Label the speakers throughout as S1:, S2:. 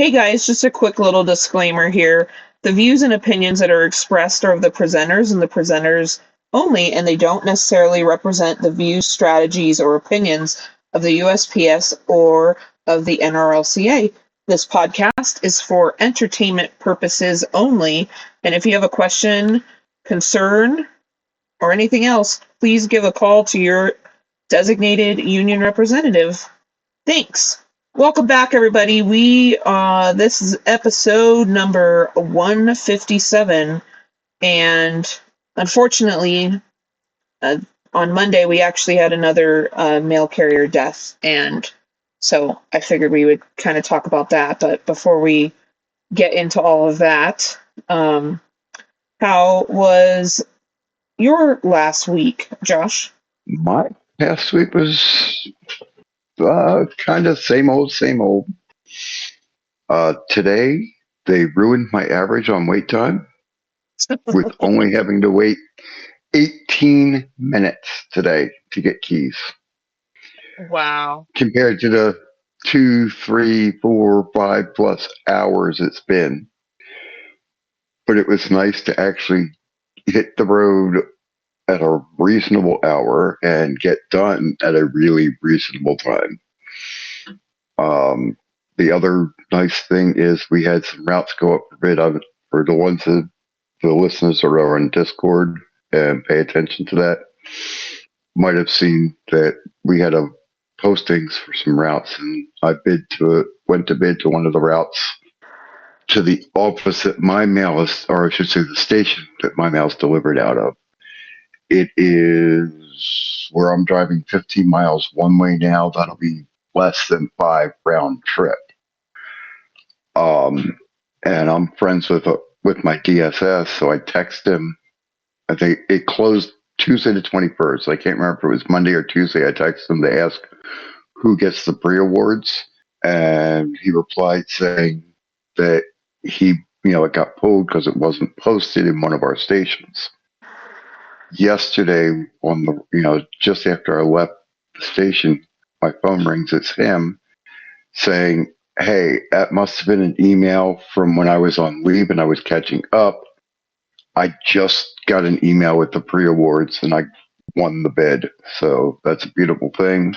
S1: Hey guys, just a quick little disclaimer here. The views and opinions that are expressed are of the presenters and the presenters only, and they don't necessarily represent the views, strategies, or opinions of the USPS or of the NRLCA. This podcast is for entertainment purposes only, and if you have a question, concern, or anything else, please give a call to your designated union representative. Thanks. Welcome back, everybody. This is episode number 157, and unfortunately, on Monday we actually had another mail carrier death, and so I figured we would kind of talk about that. But before we get into all of that, how was your last week, Josh?
S2: My past week was kind of same old, same old. Today, they ruined my average on wait time with only having to wait 18 minutes today to get keys.
S1: Wow.
S2: Compared to the 2, 3, 4, 5+ hours it's been. But it was nice to actually hit the road at a reasonable hour and get done at a really reasonable time. The other nice thing is we had some routes go up for bid. For the ones that the listeners are on Discord and pay attention to that, might have seen that we had a postings for some routes, and I went to bid to one of the routes to the office that my mail is, or I should say the station that my mail is delivered out of. It is where I'm driving 15 miles one way now. That'll be less than 5 round trip. And I'm friends with my DSS, so I text him. I think it closed Tuesday the 21st. I can't remember if it was Monday or Tuesday. I texted him to ask who gets the pre-awards, and he replied saying that it got pulled because it wasn't posted in one of our stations. Yesterday, just after I left the station, my phone rings. It's him saying, "Hey, that must have been an email from when I was on leave and I was catching up. I just got an email with the pre-awards and I won the bid." So that's a beautiful thing.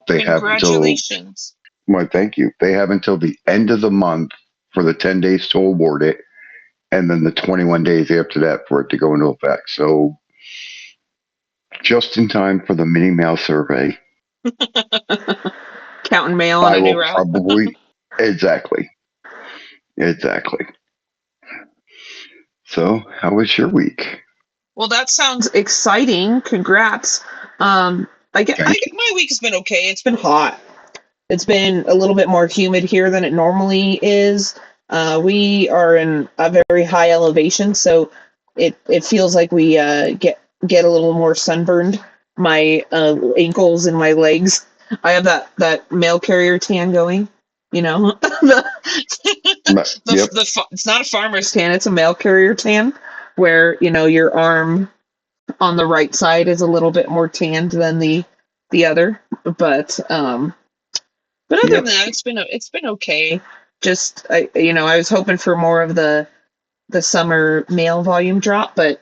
S1: Congratulations.
S2: Well, thank you. They have until the end of the month for the 10 days to award it, and then the 21 days after that for it to go into effect. So just in time for the mini mail survey.
S1: Counting mail on a new route.
S2: Probably exactly. So, how was your week?
S1: Well, that sounds exciting. Congrats. My week has been okay. It's been hot. It's been a little bit more humid here than it normally is. We are in a very high elevation, so it feels like we get a little more sunburned. My ankles and my legs. I have that mail carrier tan going. You know, it's not a farmer's tan; it's a mail carrier tan, where your arm on the right side is a little bit more tanned than the other. But other than that, it's been okay. Just I was hoping for more of the summer mail volume drop, but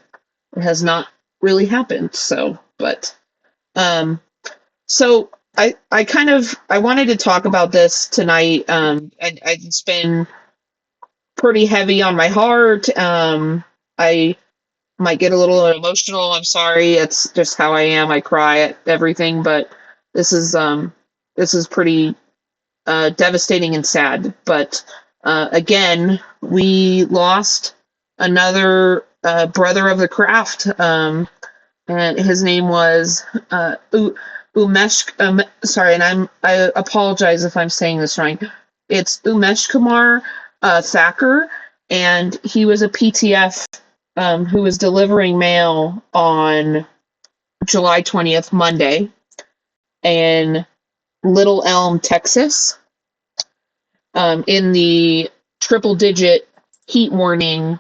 S1: it has not really happened. So I wanted to talk about this tonight. It's been pretty heavy on my heart. I might get a little emotional. I'm sorry. It's just how I am. I cry at everything, but this is pretty devastating and sad. But again, we lost another brother of the craft, and his name was Umesh. Sorry, and I apologize if I'm saying this wrong. It's Umesh Kumar Thakur, and he was a PTF who was delivering mail on July 20th, Monday, in Little Elm, Texas, in the triple-digit heat warning,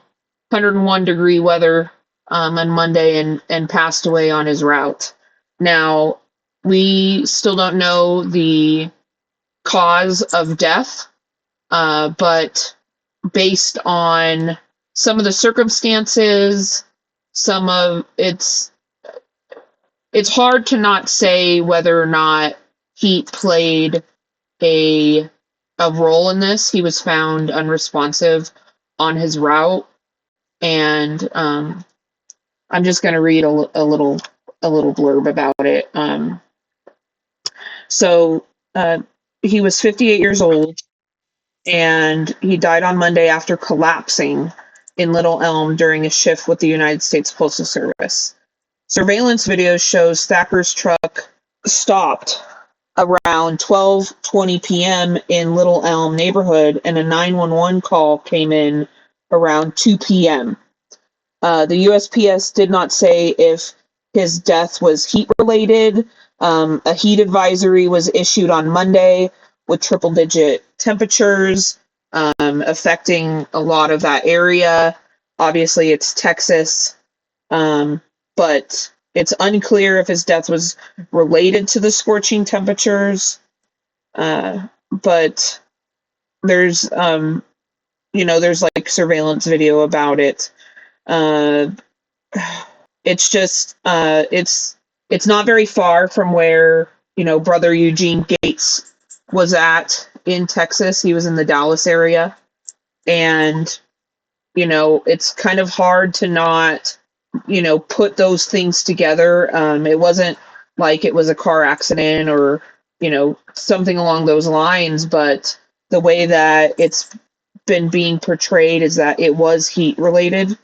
S1: 101-degree weather on Monday, and passed away on his route. Now, we still don't know the cause of death. but based on some of the circumstances, some of it's hard to not say whether or not heat played a role in this. He was found unresponsive on his route, and I'm just going to read a little blurb about it. So he was 58 years old, and he died on Monday after collapsing in Little Elm during a shift with the United States Postal Service. Surveillance video shows Thacker's truck stopped around 12:20 p.m. in Little Elm neighborhood, and a 911 call came in around 2 p.m. The USPS did not say if his death was heat related. A heat advisory was issued on Monday with triple digit temperatures affecting a lot of that area. Obviously, it's Texas, but it's unclear if his death was related to the scorching temperatures. But there's, there's like surveillance video about it. It's just, it's not very far from where, brother Eugene Gates was at in Texas. He was in the Dallas area. And, it's kind of hard to not, put those things together. It wasn't like it was a car accident or, something along those lines, but the way that it's been being portrayed is that it was heat related.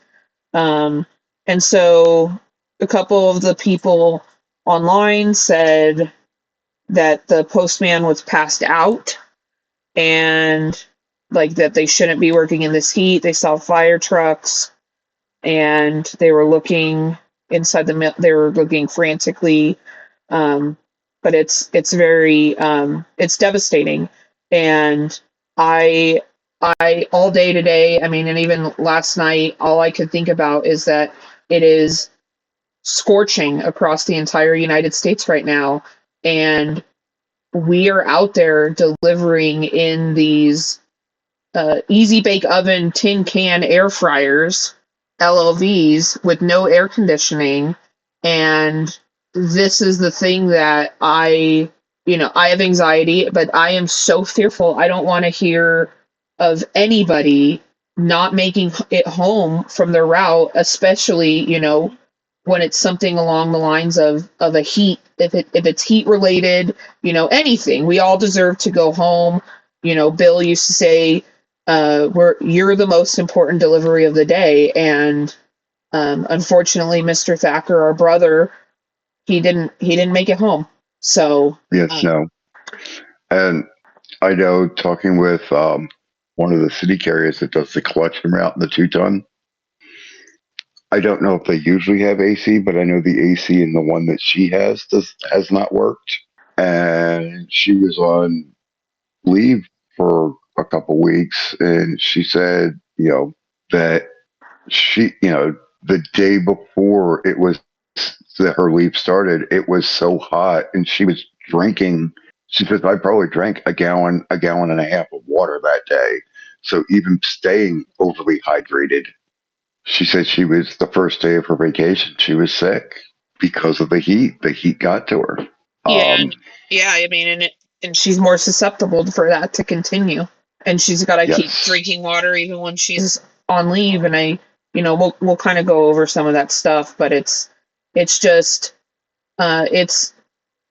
S1: And so a couple of the people online said that the postman was passed out and like that they shouldn't be working in this heat. They saw fire trucks and they were looking inside the mill. They were looking frantically. But it's very it's devastating. And I all day today, I mean, and even last night, all I could think about is that it is scorching across the entire United States right now. And we are out there delivering in these easy bake oven tin can air fryers, LLVs, with no air conditioning. And this is the thing that I have anxiety, but I am so fearful. I don't want to hear of anybody not making it home from their route, especially, when it's something along the lines of a heat, if it's heat related, anything. We all deserve to go home. Bill used to say, you're the most important delivery of the day. And unfortunately, Mr. Thacker, our brother, he didn't make it home. So
S2: Yes, no. And I know talking with one of the city carriers that does the collection route in the 2-ton, I don't know if they usually have AC, but I know the AC in the one that she has not worked. And she was on leave for a couple weeks, and she said, that she, the day before it was that her leave started, it was so hot, and she was drinking. She says, I probably drank a gallon and a half of water that day. So even staying overly hydrated, she said she was the first day of her vacation. She was sick because of the heat. The heat got to her.
S1: yeah, I mean, and she's more susceptible for that to continue. And she's got to keep
S2: Yes.
S1: drinking water even when she's on leave. And we'll kind of go over some of that stuff, but it's just it's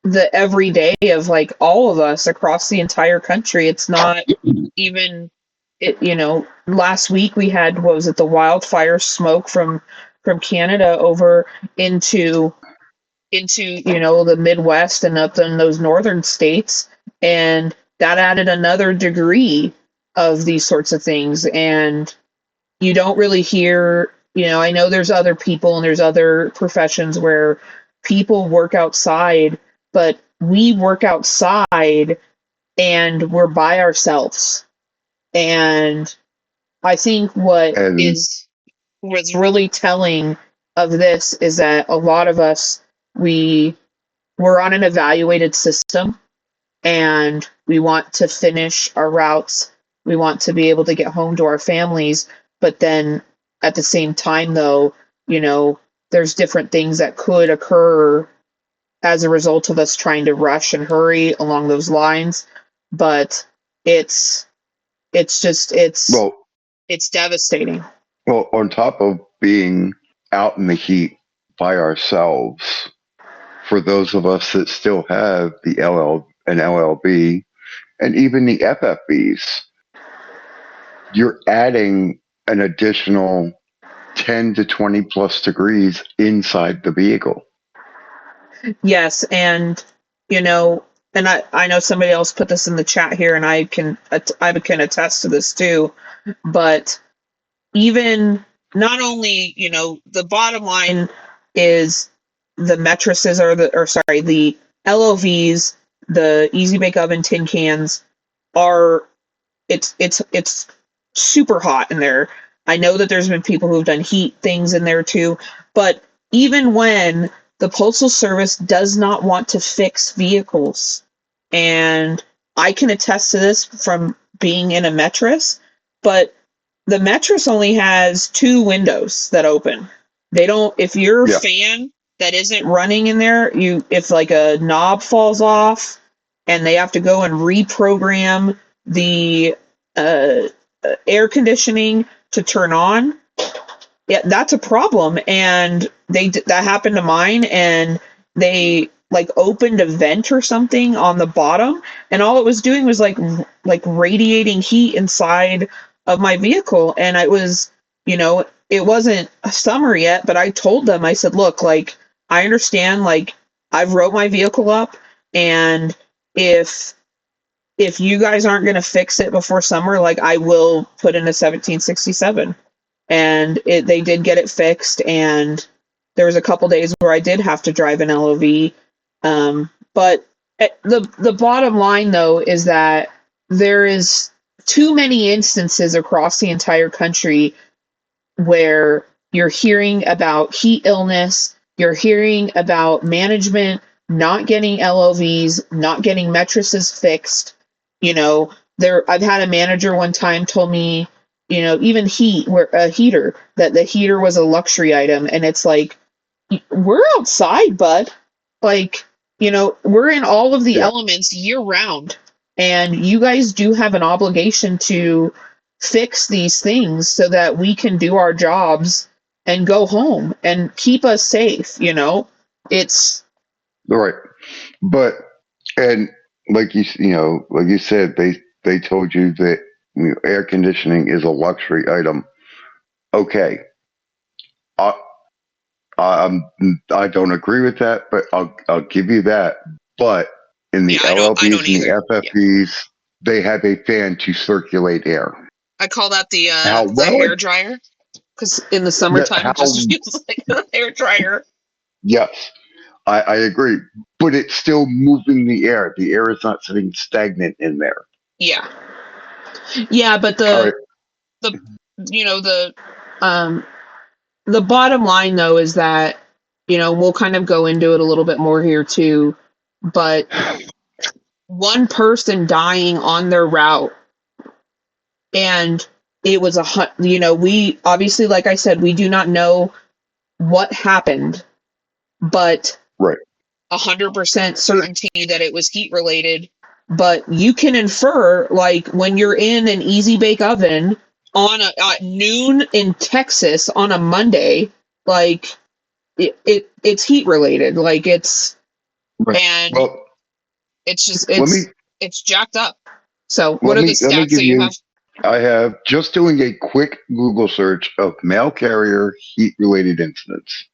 S1: the everyday of like all of us across the entire country. It's not even last week we had, what was it, the wildfire smoke from Canada over into the Midwest and up in those northern states, and that added another degree of these sorts of things. And you don't really hear, I know there's other people and there's other professions where people work outside, but we work outside and we're by ourselves. And I think what was really telling of this is that a lot of us, we're on an evaluated system and we want to finish our routes We want to be able to get home to our families. But then at the same time, though, there's different things that could occur as a result of us trying to rush and hurry along those lines. But it's it's just
S2: Well,
S1: it's devastating.
S2: well, on top of being out in the heat by ourselves, for those of us that still have the LL and LLB and even the FFBs, you're adding an additional 10 to 20 plus degrees inside the vehicle.
S1: Yes, and you know, and I know somebody else put this in the chat here, and I can attest to this too. But even not only, the bottom line is the mattresses the LOVs, the Easy Bake Oven tin cans are it's super hot in there. I know that there's been people who've done heat things in there too, but even when the Postal Service does not want to fix vehicles, and I can attest to this from being in a Metris, but the Metris only has two windows that open. They don't, if your
S2: Yeah.
S1: fan that isn't running in there, if like a knob falls off and they have to go and reprogram the uh, air conditioning to turn on, yeah, that's a problem. And that happened to mine, and they like opened a vent or something on the bottom, and all it was doing was like radiating heat inside of my vehicle. And it wasn't summer yet, but I told them, I said, look, like, I understand, like, I've wrote my vehicle up, and if you guys aren't going to fix it before summer, like, I will put in a 1767. And they did get it fixed, and there was a couple days where I did have to drive an LOV. But the bottom line, though, is that there is too many instances across the entire country where you're hearing about heat illness, you're hearing about management not getting LOVs, not getting mattresses fixed. I've had a manager one time told me, even where a heater, that the heater was a luxury item, and it's like, we're outside, bud. Like, we're in all of the
S2: Yeah.
S1: elements year round, and you guys do have an obligation to fix these things so that we can do our jobs and go home and keep us safe. It's
S2: All right. But, and like you said, they told you that air conditioning is a luxury item. Okay. I, I don't agree with that, but I'll give you that. But in the
S1: I
S2: LLBs
S1: don't
S2: and the
S1: either. Yeah.
S2: FFBs, they have a fan to circulate air.
S1: I call that
S2: How
S1: the
S2: well
S1: hair
S2: it,
S1: dryer, because in the
S2: that
S1: summertime
S2: how
S1: it just feels like a hair dryer.
S2: yes, I agree. But it's still moving the air. The air is not sitting stagnant in there.
S1: Yeah. Yeah, but
S2: All right.
S1: the you know um the bottom line, though, is that we'll kind of go into it a little bit more here too, but one person dying on their route, and it was we obviously, like I said, we do not know what happened, but
S2: Right.
S1: 100% certainty that it was heat related. But you can infer, like, when you're in an Easy Bake Oven at noon in Texas on a Monday, like, it's heat related. Like,
S2: Right.
S1: and
S2: Well,
S1: it's just
S2: let me
S1: it's jacked up. So what
S2: let
S1: are the
S2: me let me
S1: stats
S2: give
S1: that you
S2: you.
S1: have?
S2: I have just doing a quick Google search of mail carrier heat related incidents.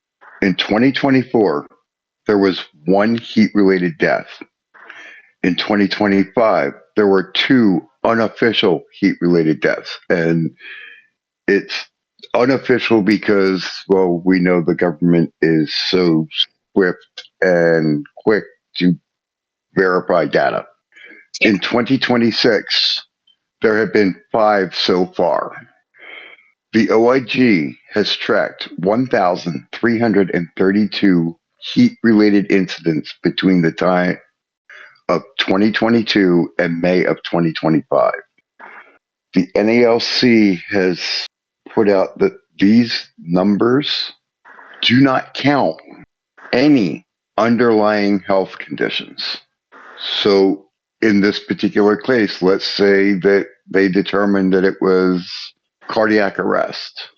S2: In 2024, there was one heat related death. In 2025, there were two unofficial heat related deaths. And it's unofficial because, well, we know the government is so swift and quick to verify data.
S1: Yeah.
S2: In 2026, there have been five so far. The OIG has tracked 1,332 heat related incidents between the time of 2022 and May of 2025. the NALC has put out that these numbers do not count any underlying health conditions. So in this particular case, let's say that they determined that it was cardiac arrest.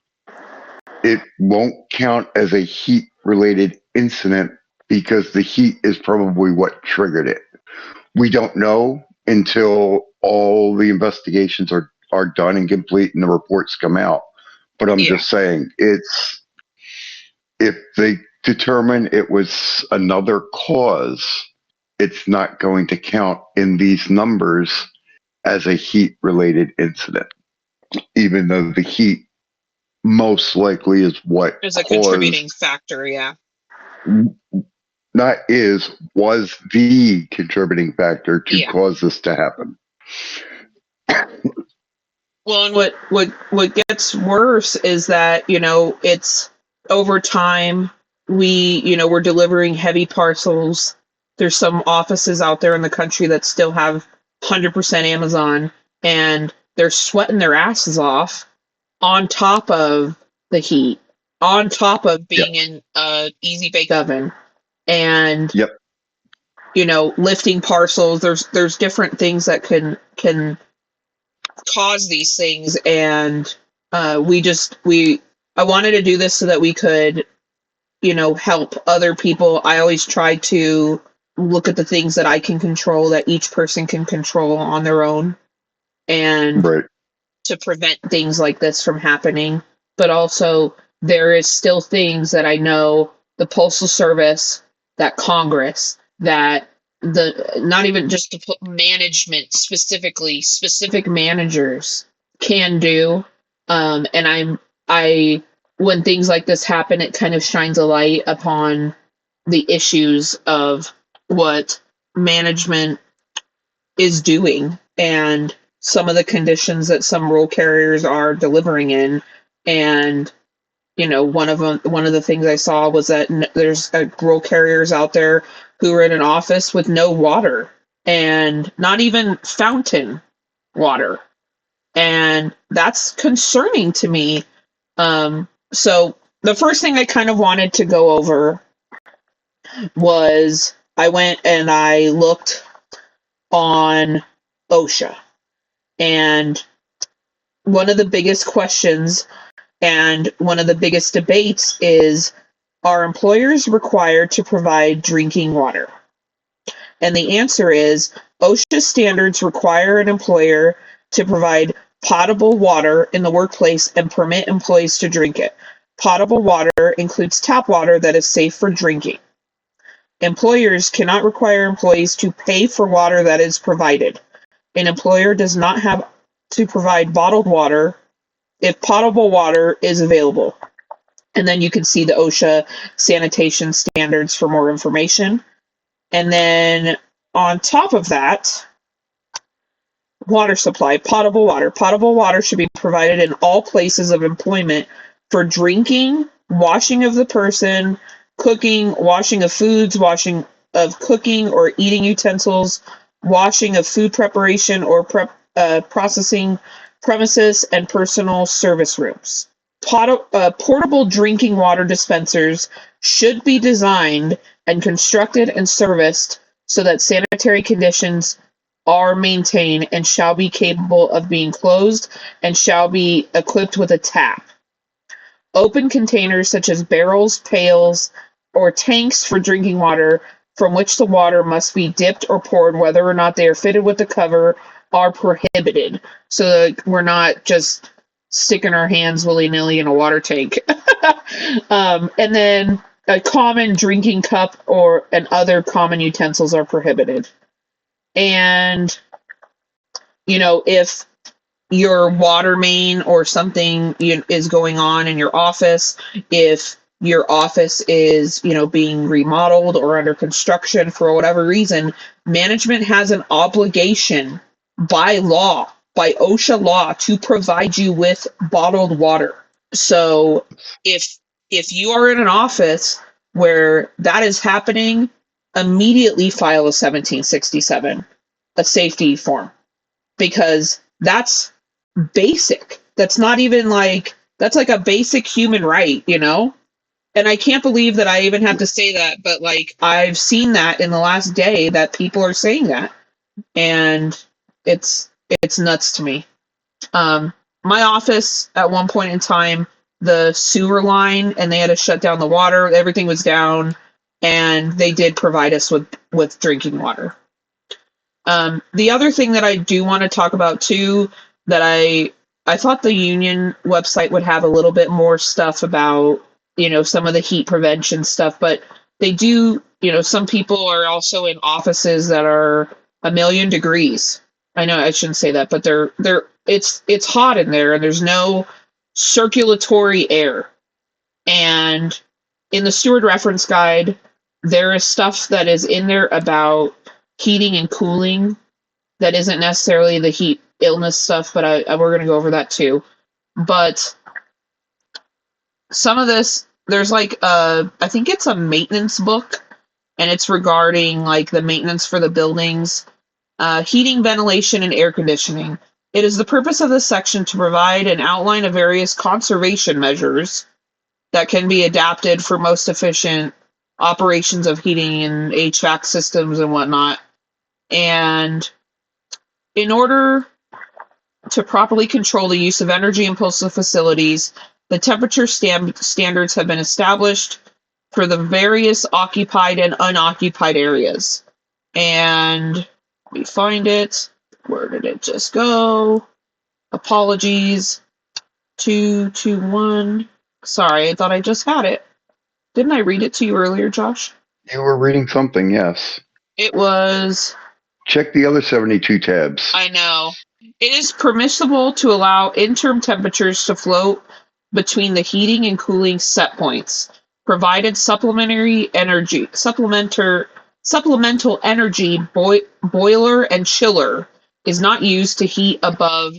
S2: It won't count as a heat-related incident because the heat is probably what triggered it. We don't know until all the investigations are done and complete and the reports come out. But I'm just saying, it's if they determine it was another cause, it's not going to count in these numbers as a heat-related incident, even though the heat most likely is what
S1: Is a contributing factor,
S2: was the contributing factor to cause this to happen.
S1: Well, and what gets worse is that, it's over time, we're delivering heavy parcels. There's some offices out there in the country that still have 100% Amazon, and they're sweating their asses off on top of the heat, on top of being in a easy bake oven, and lifting parcels. There's different things that can cause these things, and I wanted to do this so that we could help other people. I always try to look at the things that I can control, that each person can control on their own, and to prevent things like this from happening. But also, there is still things that I know the Postal Service, that Congress, that not even just the management, specific managers can do. And when things like this happen, it kind of shines a light upon the issues of what management is doing and some of the conditions that some rural carriers are delivering in. And one of the things I saw was that there's rural carriers out there who are in an office with no water, and not even fountain water. And that's concerning to me. So the first thing I kind of wanted to go over was I went and I looked on OSHA. And one of the biggest questions and one of the biggest debates is, are employers required to provide drinking water? And the answer is, OSHA standards require an employer to provide potable water in the workplace and permit employees to drink it. Potable water includes tap water that is safe for drinking. Employers cannot require employees to pay for water that is provided. An employer does not have to provide bottled water if potable water is available. And then you can see the OSHA sanitation standards for more information. And then on top of that, water supply, potable water. Potable water should be provided in all places of employment for drinking, washing of the person, cooking, washing of foods, washing of cooking or eating utensils, washing of food preparation or processing premises, and personal service rooms. Portable drinking water dispensers should be designed and constructed and serviced so that sanitary conditions are maintained and shall be capable of being closed and shall be equipped with a tap. Open containers such as barrels, pails, or tanks for drinking water from which the water must be dipped or poured, whether or not they are fitted with the cover, are prohibited. So that we're not just sticking our hands willy-nilly in a water tank. And then a common drinking cup and other common utensils are prohibited. And, if your water main or something is going on in your office, if your office is, being remodeled or under construction for whatever reason, management has an obligation by law, by OSHA law, to provide you with bottled water. So if you are in an office where that is happening, immediately file a 1767, a safety form, because that's basic. That's not even like, that's like a basic human right, you know? And I can't believe that I even have to say that, but like I've seen that in the last day that people are saying that. And it's nuts to me. My office at one point in time, the sewer line, and they had to shut down the water. Everything was down, and they did provide us with drinking water. The other thing that I do want to talk about too, that I thought the union website would have a little bit more stuff about, some of the heat prevention stuff, but they do, some people are also in offices that are a million degrees. I know I shouldn't say that, but it's hot in there and there's no circulatory air. And in the steward reference guide, there is stuff that is in there about heating and cooling that isn't necessarily the heat illness stuff, but we're going to go over that too. But some of this, there's like I think it's a maintenance book, and it's regarding like the maintenance for the buildings, heating, ventilation, and air conditioning. It is the purpose of this section to provide an outline of various conservation measures that can be adapted for most efficient operations of heating and HVAC systems and whatnot. And in order to properly control the use of energy-intensive facilities, the temperature standards have been established for the various occupied and unoccupied areas. And let me find it. Where did it just go? Apologies. 221. Sorry, I thought I just had it. Didn't I read it to you earlier, Josh?
S2: You were reading something, yes.
S1: It was...
S2: Check the other 72 tabs.
S1: I know. It is permissible to allow interim temperatures to float between the heating and cooling set points, provided supplemental energy boiler and chiller is not used to heat above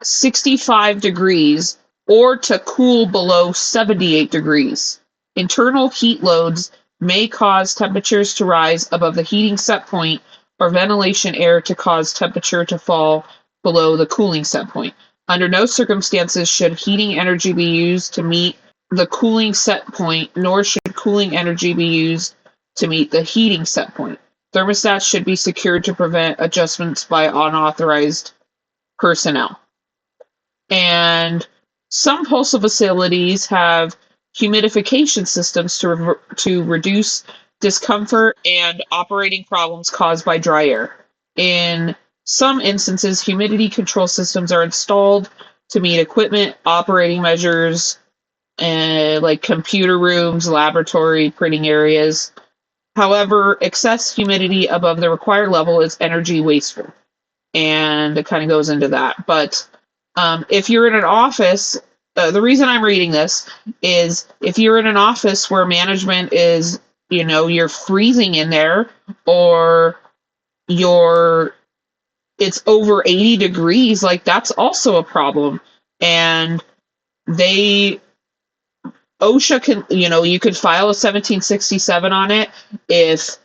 S1: 65 degrees or to cool below 78 degrees. Internal heat loads may cause temperatures to rise above the heating set point or ventilation air to cause temperature to fall below the cooling set point. Under no circumstances should heating energy be used to meet the cooling set point, nor should cooling energy be used to meet the heating set point. Thermostats should be secured to prevent adjustments by unauthorized personnel. And some postal facilities have humidification systems to reduce discomfort and operating problems caused by dry air. In some instances, humidity control systems are installed to meet equipment operating measures, like computer rooms, laboratory, printing areas. However, excess humidity above the required level is energy wasteful. And it kind of goes into that. But if you're in an office, the reason I'm reading this is if you're in an office where management is, you're freezing in there, or it's over 80 degrees, like that's also a problem. And OSHA can, you could file a 1767 on it. If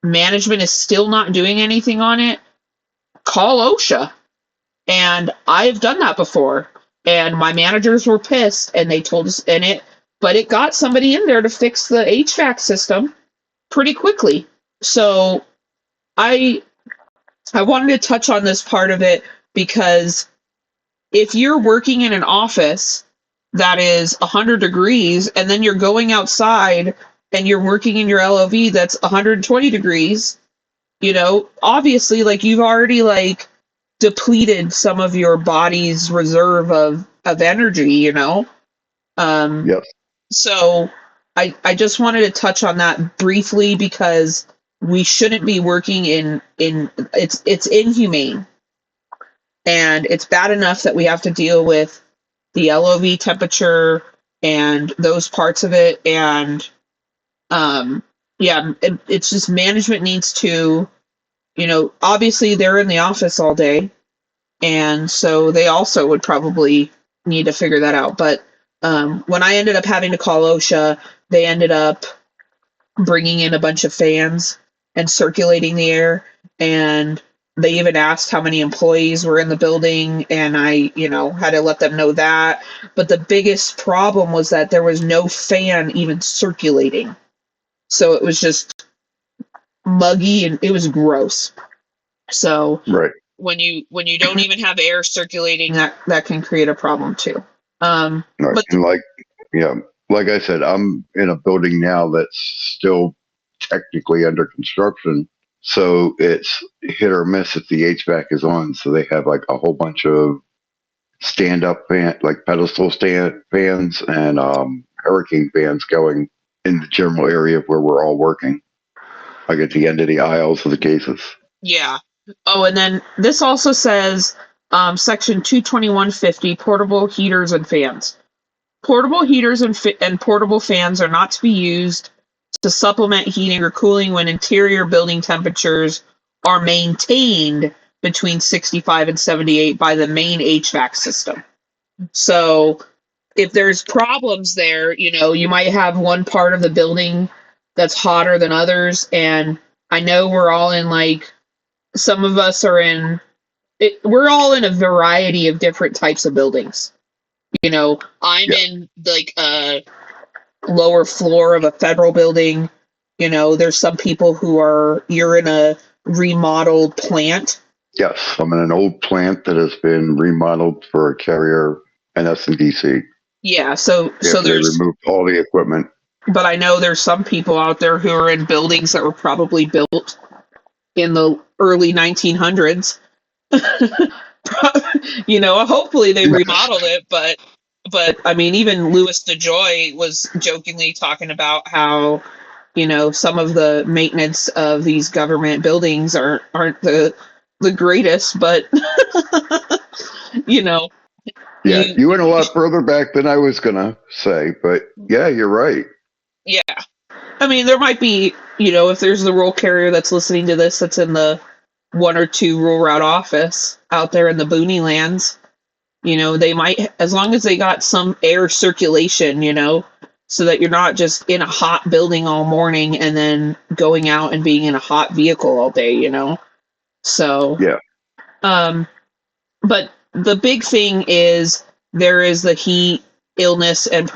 S1: management is still not doing anything on it, call OSHA. And I've done that before. And my managers were pissed and they told us but it got somebody in there to fix the HVAC system pretty quickly. So I wanted to touch on this part of it because if you're working in an office that is 100 degrees and then you're going outside and you're working in your LOV that's 120 degrees, obviously like you've already like depleted some of your body's reserve of energy, Yes. So I just wanted to touch on that briefly because we shouldn't be working in it's inhumane. And it's bad enough that we have to deal with the LOV temperature and those parts of it. And it's just management needs to, obviously they're in the office all day. And so they also would probably need to figure that out. But when I ended up having to call OSHA, they ended up bringing in a bunch of fans and circulating the air. And they even asked how many employees were in the building, and I, had to let them know that. But the biggest problem was that there was no fan even circulating. So it was just muggy and it was gross. So
S2: Right.
S1: when you don't even have air circulating, that can create a problem too.
S2: Right.
S1: But
S2: And yeah, like I said, I'm in a building now that's still technically under construction. So it's hit or miss if the HVAC is on. So they have like a whole bunch of stand up like pedestal stand fans and hurricane fans going in the general area where we're all working, like at the end of the aisles of the cases.
S1: yeah. Oh, and then this also says section 22150 portable heaters and fans. Portable heaters and portable fans are not to be used to supplement heating or cooling when interior building temperatures are maintained between 65 and 78 by the main HVAC system. So if there's problems there, you might have one part of the building that's hotter than others. And I know we're all in some of us are we're all in a variety of different types of buildings. I'm
S2: Yeah.
S1: in a lower floor of a federal building. There's some people you're in a remodeled plant.
S2: Yes, I'm in an old plant that has been remodeled for a carrier and SNDC.
S1: Yeah, so
S2: After they removed all the equipment.
S1: but I know there's some people out there who are in buildings that were probably built in the early 1900s. Hopefully they remodeled it, but I mean, even Louis DeJoy was jokingly talking about how some of the maintenance of these government buildings aren't the greatest, but
S2: Yeah, you went a lot further back than I was gonna say, but yeah, you're right.
S1: Yeah. I mean, there might be, if there's the rural carrier that's listening to this that's in the 1 or 2 rural route office out there in the boony lands, they might, as long as they got some air circulation, so that you're not just in a hot building all morning and then going out and being in a hot vehicle all day, So,
S2: Yeah.
S1: But the big thing is there is the heat illness and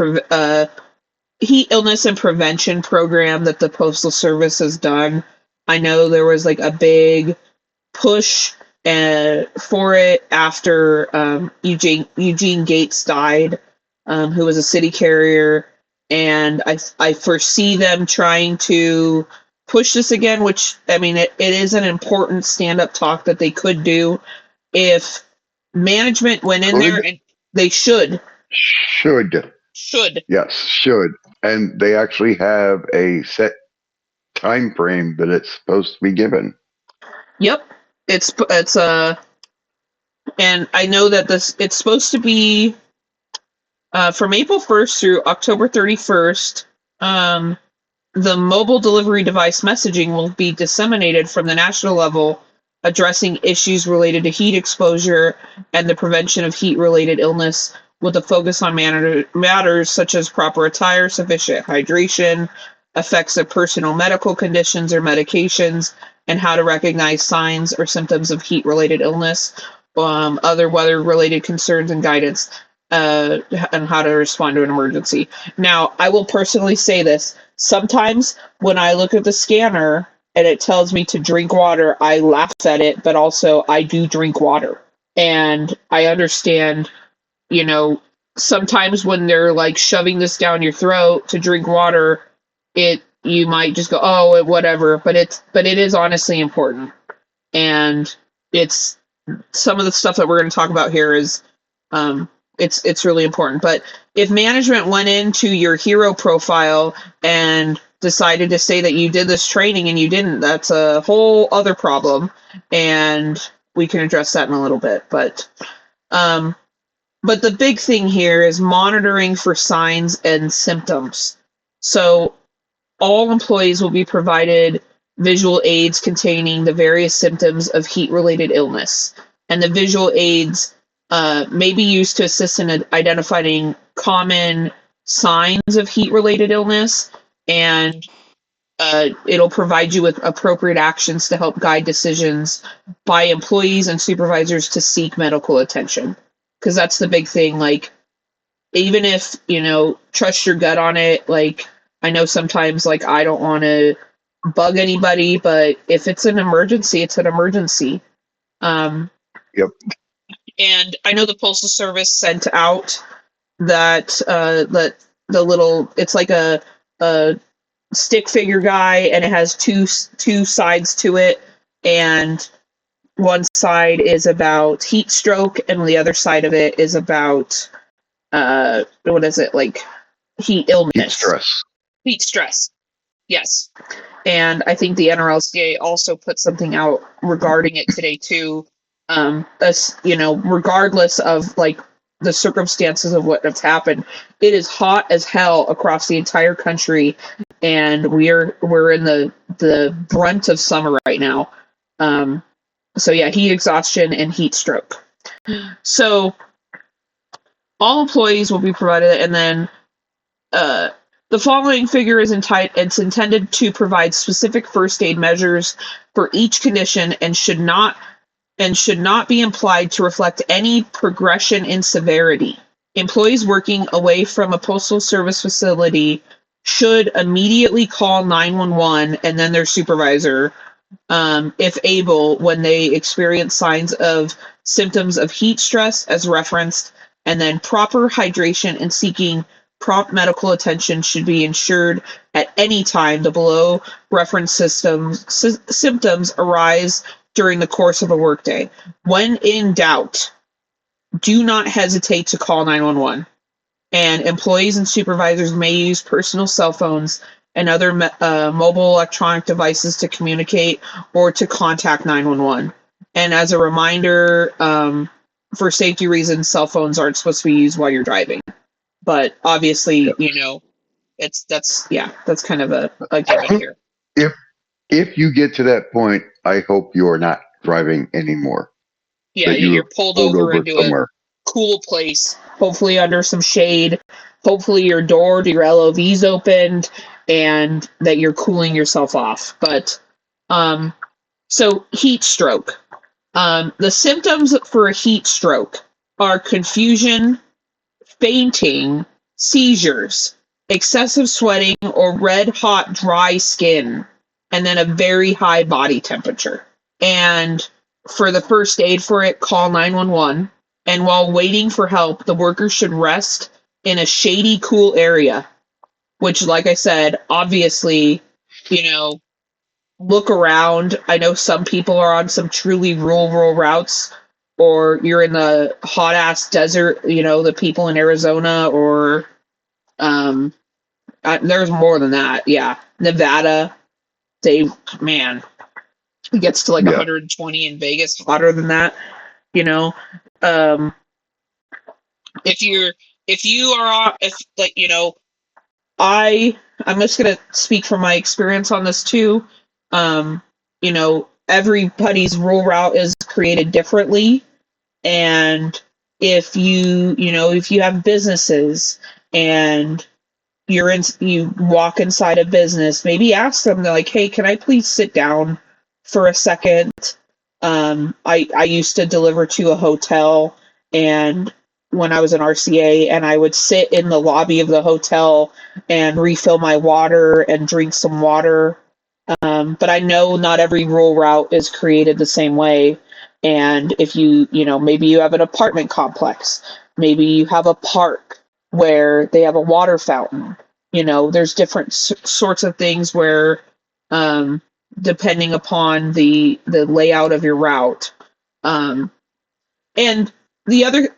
S1: prevention program that the Postal Service has done. I know there was a big push for it after Eugene Gates died, who was a city carrier, and I foresee them trying to push this again, which, I mean, it is an important stand-up talk that they could do if management went in there, and they should.
S2: Yes, should. And they actually have a set time frame that it's supposed to be given.
S1: Yep. It's and I know that it's supposed to be from April 1st through October 31st. The mobile delivery device messaging will be disseminated from the national level, addressing issues related to heat exposure and the prevention of heat-related illness, with a focus on matters such as proper attire, sufficient hydration, effects of personal medical conditions or medications, and how to recognize signs or symptoms of heat-related illness, other weather-related concerns, and guidance, and how to respond to an emergency. Now, I will personally say this. Sometimes when I look at the scanner and it tells me to drink water, I laugh at it, but also I do drink water. And I understand, sometimes when they're shoving this down your throat to drink water, you might just go, oh, whatever, but it is honestly important. And it's some of the stuff that we're going to talk about here is it's really important. But if management went into your hero profile and decided to say that you did this training and you didn't, that's a whole other problem, and we can address that in a little bit. But the big thing here is monitoring for signs and symptoms. So all employees will be provided visual aids containing the various symptoms of heat-related illness, and the visual aids may be used to assist in identifying common signs of heat-related illness, and It'll provide you with appropriate actions to help guide decisions by employees and supervisors to seek medical attention. Because that's the big thing. Like, even if, trust your gut on it, like, I know sometimes, like, I don't want to bug anybody, but if it's an emergency, it's an emergency.
S2: Yep.
S1: And I know the Postal Service sent out that the little, it's like a stick figure guy, and it has two sides to it, and one side is about heat stroke and the other side of it is about what is it, like heat illness, heat stress. Yes. And I think the NRLCA also put something out regarding it today too. Regardless of like the circumstances of what has happened, it is hot as hell across the entire country, and we're in the brunt of summer right now. So yeah, heat exhaustion and heat stroke. So all employees will be provided, and then the following figure is it's intended to provide specific first aid measures for each condition and should not be implied to reflect any progression in severity. Employees working away from a postal service facility should immediately call 911 and then their supervisor, if able, when they experience symptoms of heat stress as referenced, and then proper hydration and seeking prompt medical attention should be ensured at any time the below referenced symptoms arise during the course of a workday. When in doubt, do not hesitate to call 911. And employees and supervisors may use personal cell phones and other mobile electronic devices to communicate or to contact 911. And as a reminder, for safety reasons, cell phones aren't supposed to be used while you're driving. But obviously,
S2: Yep.
S1: That's kind of a given here.
S2: If you get to that point, I hope you are not driving anymore.
S1: Yeah, you're pulled over into somewhere. A cool place, hopefully under some shade. Hopefully your door to your LOV's opened and that you're cooling yourself off. But so heat stroke. The symptoms for a heat stroke are confusion, fainting, seizures, excessive sweating, or red hot dry skin, and then a very high body temperature. And for the first aid for it, call 911. And while waiting for help, the worker should rest in a shady, cool area, which, like I said, obviously, look around. I know some people are on some truly rural routes, or you're in the hot ass desert, the people in Arizona, or there's more than that. Yeah. Nevada, it gets to like 120 in Vegas, hotter than that, I'm just going to speak from my experience on this too. Everybody's rural route is created differently. And if you have businesses and you walk inside a business, maybe ask them, they're like, hey, can I please sit down for a second? I used to deliver to a hotel, and when I was an RCA, and I would sit in the lobby of the hotel and refill my water and drink some water. But I know not every rural route is created the same way. And if maybe you have an apartment complex, maybe you have a park where they have a water fountain, there's different sorts of things where, depending upon the layout of your route. And the other,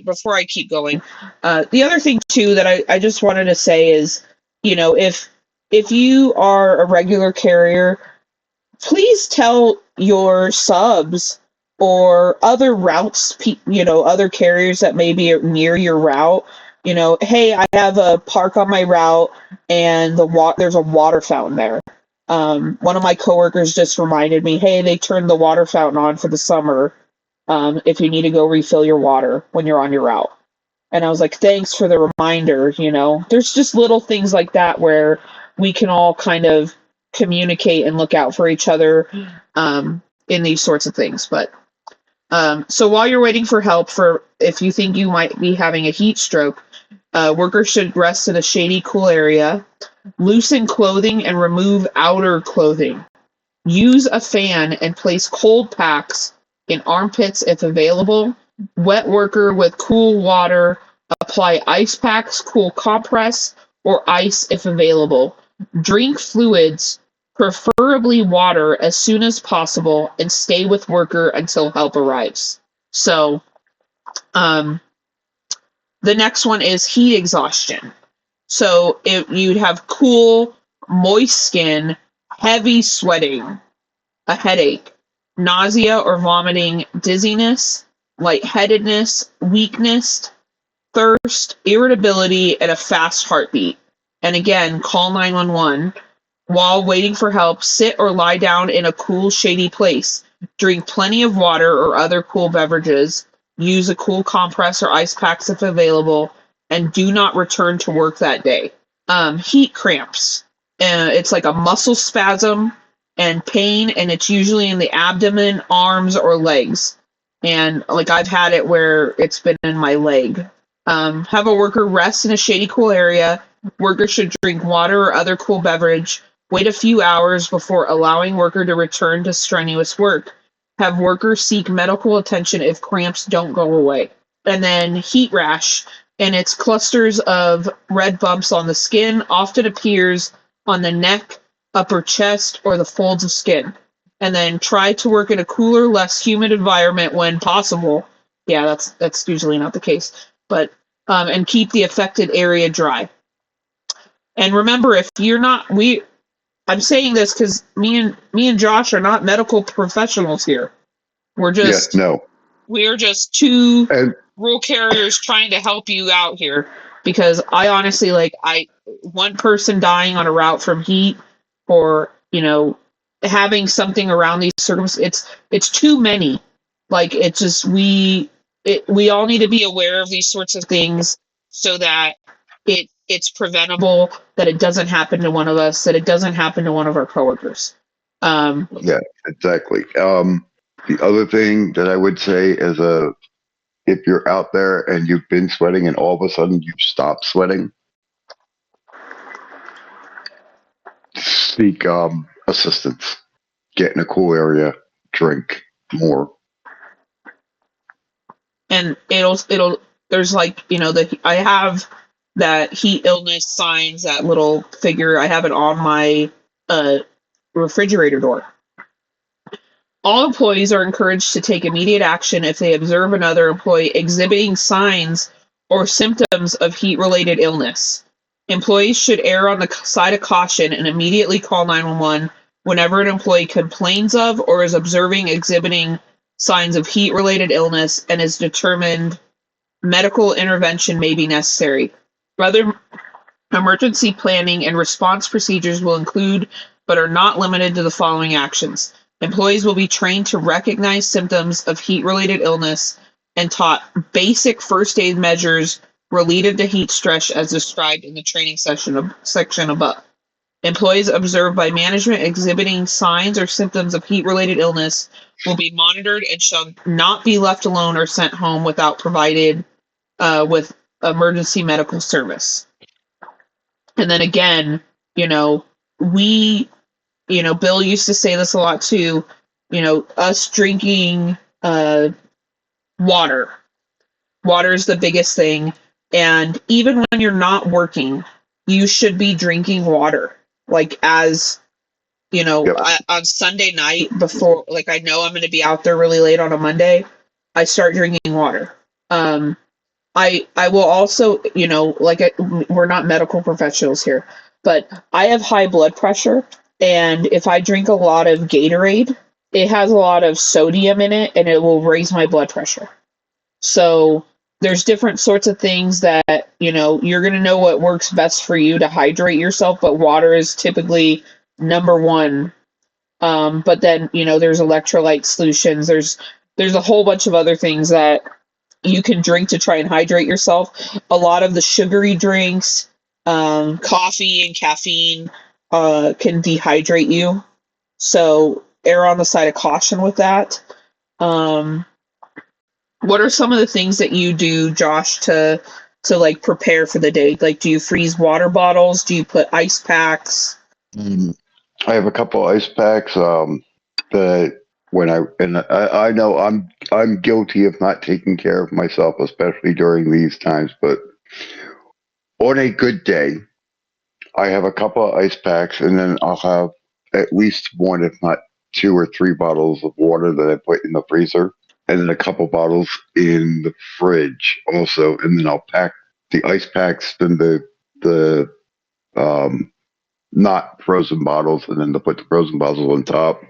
S1: before I keep going, the other thing too that I just wanted to say is, if you are a regular carrier, please tell your subs or other routes, other carriers that may be near your route, hey, I have a park on my route and there's a water fountain there. One of my coworkers just reminded me, hey, they turned the water fountain on for the summer. If you need to go refill your water when you're on your route. And I was like, thanks for the reminder. There's just little things like that where we can all kind of communicate and look out for each other in these sorts of things. But so while you're waiting for help, for if you think you might be having a heat stroke, workers should rest in a shady, cool area, loosen clothing and remove outer clothing. Use a fan and place cold packs in armpits if available. Wet worker with cool water. Apply ice packs, cool compress, or ice if available. Drink fluids, preferably water, as soon as possible, and stay with worker until help arrives. So, the next one is heat exhaustion. So you'd have cool, moist skin, heavy sweating, a headache, nausea or vomiting, dizziness, lightheadedness, weakness, thirst, irritability, and a fast heartbeat. And again, call 911. While waiting for help, sit or lie down in a cool, shady place. Drink plenty of water or other cool beverages. Use a cool compress or ice packs if available, and do not return to work that day. Heat cramps. It's like a muscle spasm and pain, and it's usually in the abdomen, arms, or legs. And like I've had it where it's been in my leg. Have a worker rest in a shady, cool area. Worker should drink water or other cool beverage. Wait a few hours before allowing worker to return to strenuous work. Have worker seek medical attention if cramps don't go away. And then heat rash, and it's clusters of red bumps on the skin, often appears on the neck, upper chest, or the folds of skin. And then try to work in a cooler, less humid environment when possible. Yeah, that's usually not the case. But and keep the affected area dry. And remember, if you're not, I'm saying this because me and Josh are not medical professionals here. We're just we're just two rural carriers trying to help you out here. Because I honestly one person dying on a route from heat, or having something around these circumstances, it's too many. Like it's just we all need to be aware of these sorts of things so that it's preventable, that it doesn't happen to one of us, that it doesn't happen to one of our coworkers.
S2: Yeah, exactly. The other thing that I would say is if you're out there and you've been sweating and all of a sudden you stop sweating, seek assistance. Get in a cool area, drink more.
S1: And it'll there's I have that heat illness signs, that little figure, I have it on my refrigerator door. All employees are encouraged to take immediate action if they observe another employee exhibiting signs or symptoms of heat-related illness. Employees should err on the side of caution and immediately call 911 whenever an employee complains of or is exhibiting signs of heat-related illness and is determined medical intervention may be necessary. Other emergency planning and response procedures will include, but are not limited to, the following actions. Employees will be trained to recognize symptoms of heat-related illness and taught basic first aid measures related to heat stress as described in the training section above. Employees observed by management exhibiting signs or symptoms of heat-related illness will be monitored and shall not be left alone or sent home without provided with emergency medical service. And then again, Bill used to say this a lot too, us drinking water. Water is the biggest thing. And even when you're not working, you should be drinking water. Like on Sunday night before, I know I'm going to be out there really late on a Monday, I start drinking water. I will also, we're not medical professionals here, but I have high blood pressure. And if I drink a lot of Gatorade, it has a lot of sodium in it and it will raise my blood pressure. So there's different sorts of things that, you're going to know what works best for you to hydrate yourself, but water is typically number one. But then, there's electrolyte solutions. There's a whole bunch of other things that you can drink to try and hydrate yourself. A lot of the sugary drinks, coffee and caffeine, can dehydrate you. So err on the side of caution with that. Um, what are some of the things that you do, Josh, to like prepare for the day? Like, do you freeze water bottles? Do you put ice packs?
S2: Mm. I have a couple ice packs. That when I know I'm guilty of not taking care of myself, especially during these times. But on a good day, I have a couple of ice packs, and then I'll have at least one, if not two or three bottles of water that I put in the freezer, and then a couple bottles in the fridge also. And then I'll pack the ice packs in the um, not frozen bottles, and then to put the frozen bottles on top,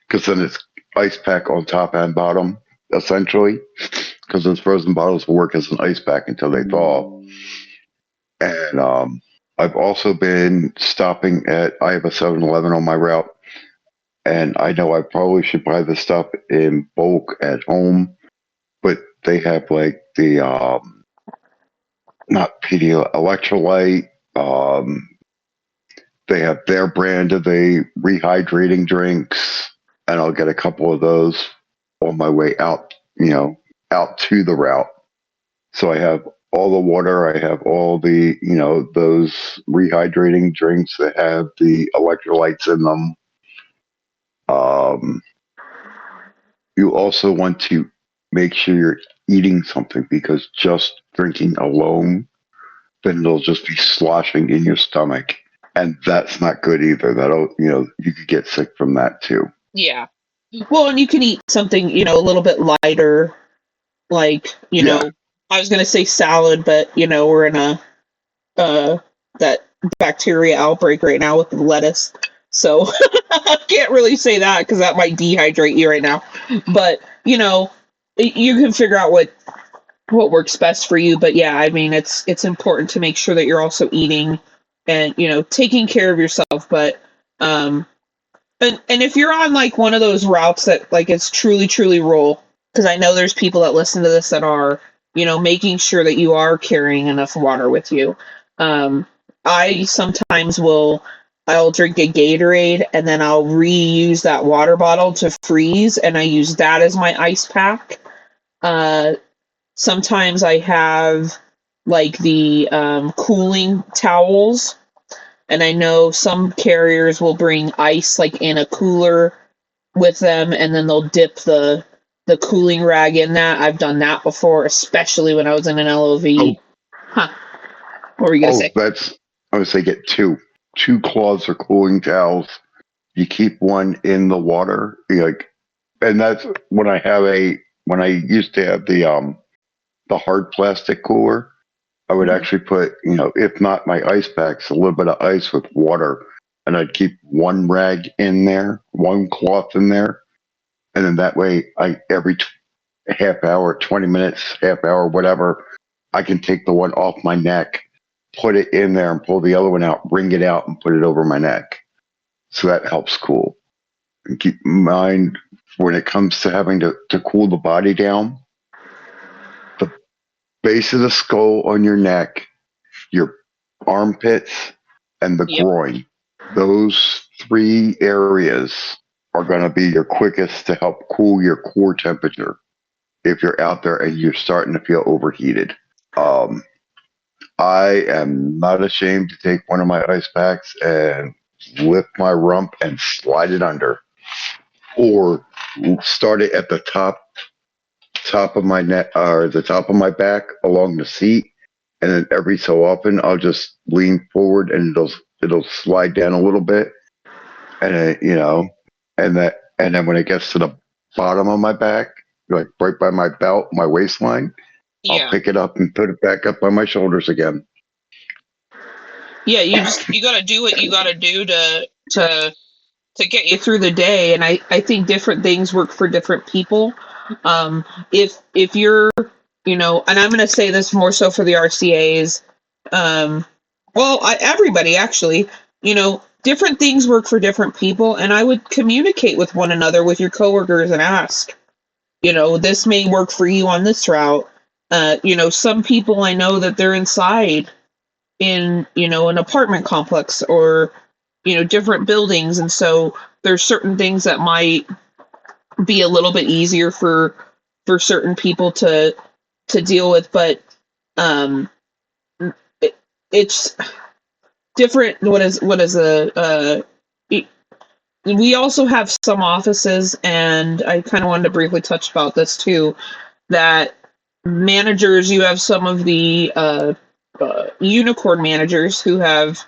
S2: because then it's ice pack on top and bottom essentially. Because those frozen bottles will work as an ice pack until they thaw. And I've also been stopping at. I have a 7-Eleven on my route, and I know I probably should buy the stuff in bulk at home, but they have like the not PD electrolyte. They have their brand of the rehydrating drinks, and I'll get a couple of those on my way out, out to the route. So I have all the water, I have all the, those rehydrating drinks that have the electrolytes in them. Um, you also want to make sure you're eating something because just drinking alone, then it'll just be sloshing in your stomach. And that's not good either. You could get sick from that too.
S1: Yeah. Well, and you can eat something, a little bit lighter, like,
S2: Yeah.
S1: I was gonna say salad, but we're in a that bacteria outbreak right now with the lettuce. So I can't really say that because that might dehydrate you right now. But you can figure out what works best for you. But yeah, I mean, it's important to make sure that you're also eating and taking care of yourself. But and if you're on like one of those routes that like it's truly rural, because I know there's people that listen to this that are making sure that you are carrying enough water with you. I sometimes I'll drink a Gatorade and then I'll reuse that water bottle to freeze and I use that as my ice pack. Uh, Sometimes I have like the cooling towels, and I know some carriers will bring ice like in a cooler with them, and then they'll dip the cooling rag in that. I've done that before, especially when I was in an LOV.
S2: Oh,
S1: Huh. What were you gonna say?
S2: I would say get two cloths or cooling towels. You keep one in the water, and that's when I used to have the hard plastic cooler. I would
S1: Mhm.
S2: actually put, if not my ice packs, a little bit of ice with water, and I'd keep one rag in there, one cloth in there, and then that way, every half hour, 20 minutes, half hour, whatever, I can take the one off my neck, put it in there, and pull the other one out, wring it out, and put it over my neck. So that helps cool. And keep in mind when it comes to having to cool the body down, the base of the skull on your neck, your armpits, and the
S1: Yep.
S2: groin. Those three areas are going to be your quickest to help cool your core temperature if you're out there and you're starting to feel overheated. Um, I am not ashamed to take one of my ice packs and lift my rump and slide it under, or start it at the top of my neck or the top of my back along the seat, and then every so often I'll just lean forward and it'll slide down a little bit, and and then when it gets to the bottom of my back, like right by my belt, my waistline, I'll
S1: Yeah.
S2: pick it up and put it back up on my shoulders again.
S1: Yeah, you gotta do what you gotta do to get you through the day, and I think different things work for different people. If you're and I'm gonna say this more so for the RCAs, well, everybody actually, different things work for different people, and I would communicate with one another with your coworkers and ask, this may work for you on this route. Some people I know that they're inside in an apartment complex or different buildings, and so there's certain things that might be a little bit easier for certain people to deal with, but um it, it's different. What is it- we also have some offices, and I kind of wanted to briefly touch about this too, that managers, you have some of the unicorn managers who have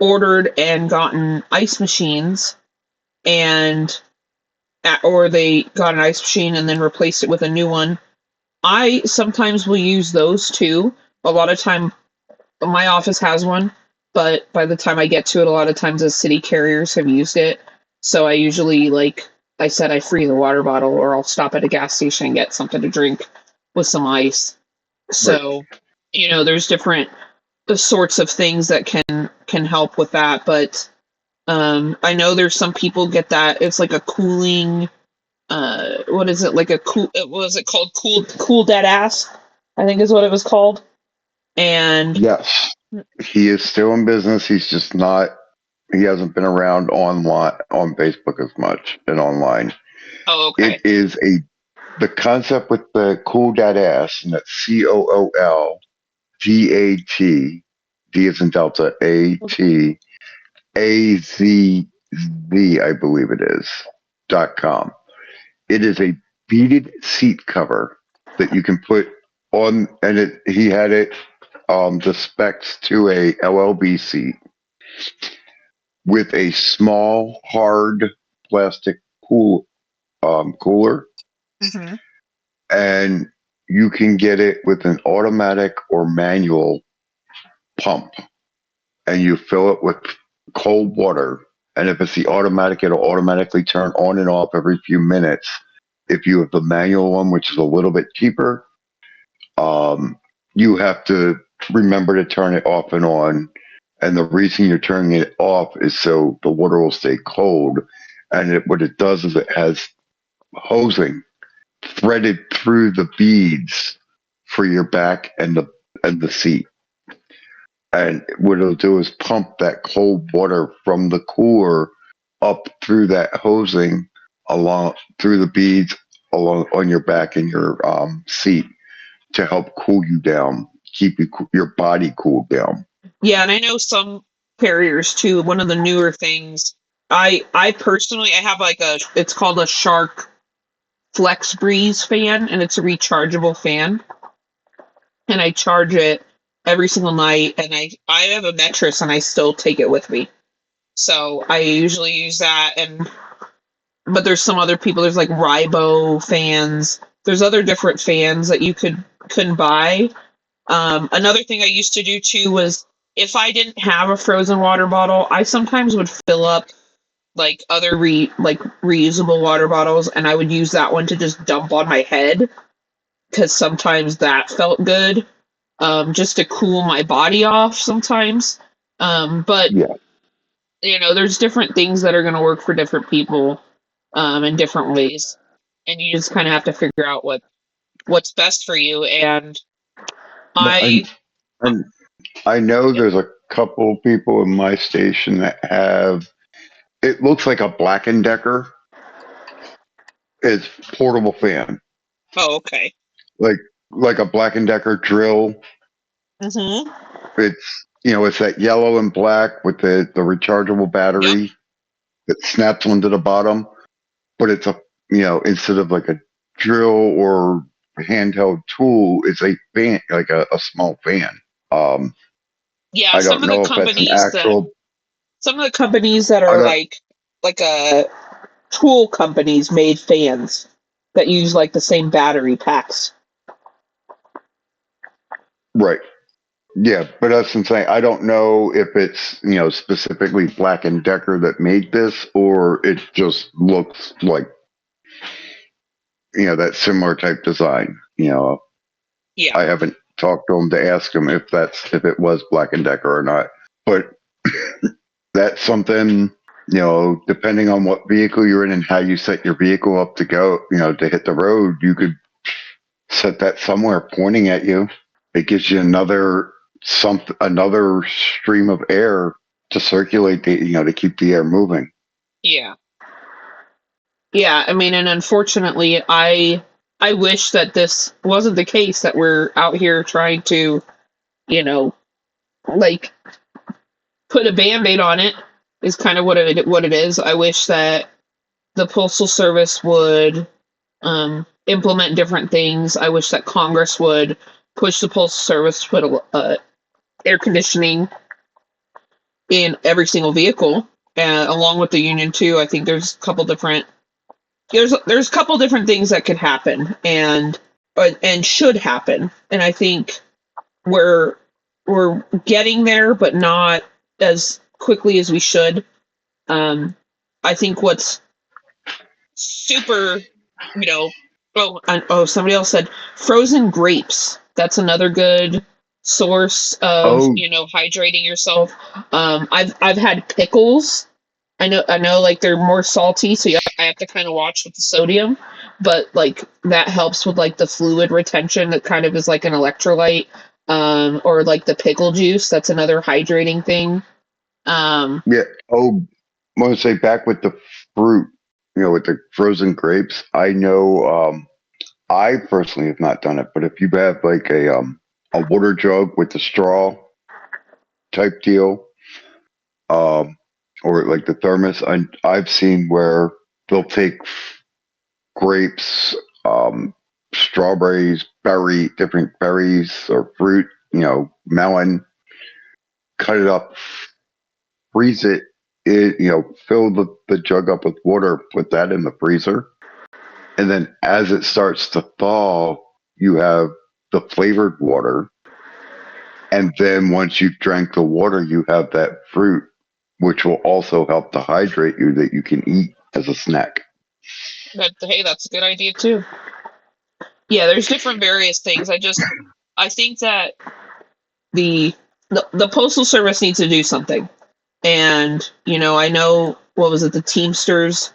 S1: ordered and gotten ice machines, and or they got an ice machine and then replaced it with a new one. I sometimes will use those too. A lot of time, my office has one, but by the time I get to it, a lot of times the city carriers have used it. So I usually, like I said, I free the water bottle, or I'll stop at a gas station and get something to drink with some ice.
S2: Right.
S1: So, there's different sorts of things that can help with that. But I know there's some people get that it's like a cooling. What is it, like a cool? What was it called? Cool dead ass, I think is what it was called. And
S2: Yes. He is still in business. He's just not, he hasn't been around online on Facebook as much and online.
S1: oh,
S2: It
S1: okay.
S2: is the concept with the cool dad ass, and that's COOLDAT, D is in Delta, ATAZZ, I believe it is, .com. It is a beaded seat cover that you can put on, and he had it the specs to a LLB seat with a small hard plastic cooler,
S1: Hmm.
S2: and you can get it with an automatic or manual pump, and you fill it with cold water. And if it's the automatic, it'll automatically turn on and off every few minutes. If you have the manual one, which is a little bit cheaper, um, you have to remember to turn it off and on. And the reason you're turning it off is so the water will stay cold. And what it does is it has hosing threaded through the beads for your back and the seat. And what it'll do is pump that cold water from the cooler up through that hosing along through the beads along on your back and your seat to help cool you down, keep your body cooled down.
S1: Yeah, and I know some carriers too. One of the newer things, I personally I have like it's called a Shark Flex Breeze fan, and it's a rechargeable fan, and I charge it every single night, and I have a mattress, and I still take it with me. So I usually use that, and but there's some other people. There's like Ribo fans. There's other different fans that you couldn't buy. Another thing I used to do too was, if I didn't have a frozen water bottle, I sometimes would fill up like other reusable water bottles, and I would use that one to just dump on my head, because sometimes that felt good, just to cool my body off sometimes. But
S2: Yeah.
S1: there's different things that are going to work for different people, in different ways, and you just kind of have to figure out what's best for you. And
S2: Well,
S1: I
S2: and I know there's a couple people in my station that have, it looks like a Black and Decker. It's portable fan,
S1: oh, okay.
S2: like like a Black and Decker drill.
S1: Mm-hmm.
S2: It's that yellow and black with the rechargeable
S1: Yep.
S2: battery that snaps onto the bottom, but it's a, instead of like a drill or handheld tool, it's a fan, like a small fan. Um,
S1: Yeah,
S2: I don't know if that's an actual.
S1: some of the companies that
S2: I
S1: are
S2: don't.
S1: like tool companies made fans that use like the same battery packs.
S2: Right. Yeah, but that's what I'm saying. I don't know if it's specifically Black and Decker that made this, or it just looks like that similar type design.
S1: Yeah.
S2: I haven't talked to them to ask them if it was Black and Decker or not, but that's something, depending on what vehicle you're in and how you set your vehicle up to go, to hit the road, you could set that somewhere pointing at you. It gives you another stream of air to circulate to keep the air moving.
S1: Yeah. Yeah, I mean, and unfortunately, I wish that this wasn't the case, that we're out here trying to, you know, like put a band-aid on it is kind of what it is. I wish that the Postal Service would implement different things. I wish that Congress would push the Postal Service to put air conditioning in every single vehicle, along with the union too. I think there's a couple different things that could happen and should happen, and I think we're we're getting there, but not as quickly as we should. I think what's super, you know, somebody else said frozen grapes. That's another good source of,
S2: Oh,
S1: hydrating yourself. I've had pickles. I know, like they're more salty, so I have to kind of watch with the sodium, but like that helps with like the fluid retention. That kind of is like an electrolyte, or like the pickle juice. That's another hydrating thing. Um,
S2: yeah. Oh, I want to say back with the fruit, with the frozen grapes. I know. I personally have not done it, but if you have like a water jug with the straw type deal, um, or like the thermos, I've seen where they'll take grapes, strawberries, different berries or fruit, melon, cut it up, freeze fill the jug up with water, put that in the freezer. And then as it starts to thaw, you have the flavored water. And then once you've drank the water, you have that fruit, which will also help to hydrate you that you can eat as a snack.
S1: hey, that's a good idea too. Yeah, there's different various things. I think that the the postal service needs to do something. And I know, what was it, the Teamsters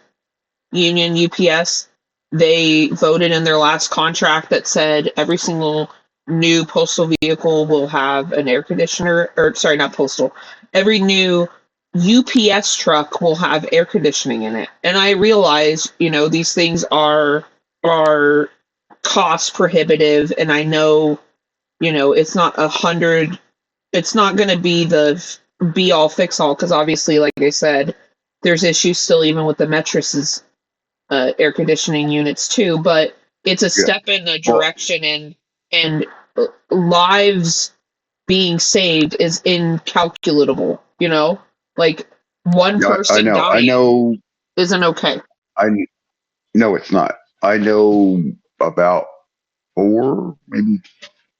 S1: union, UPS, they voted in their last contract that said every single new postal vehicle will have an air conditioner, or sorry, not postal. Every new UPS truck will have air conditioning in it. And I realize, these things are cost prohibitive, and I know, it's not 100, it's not going to be the be all fix all, because obviously, like I said, there's issues still even with the mattresses, air conditioning units too, but it's a
S2: Yeah.
S1: step in the
S2: Well,
S1: direction, and lives being saved is incalculable, like one
S2: yeah, I
S1: person
S2: know. I
S1: dying
S2: know.
S1: isn't okay.
S2: I No, it's not. I know about 4, maybe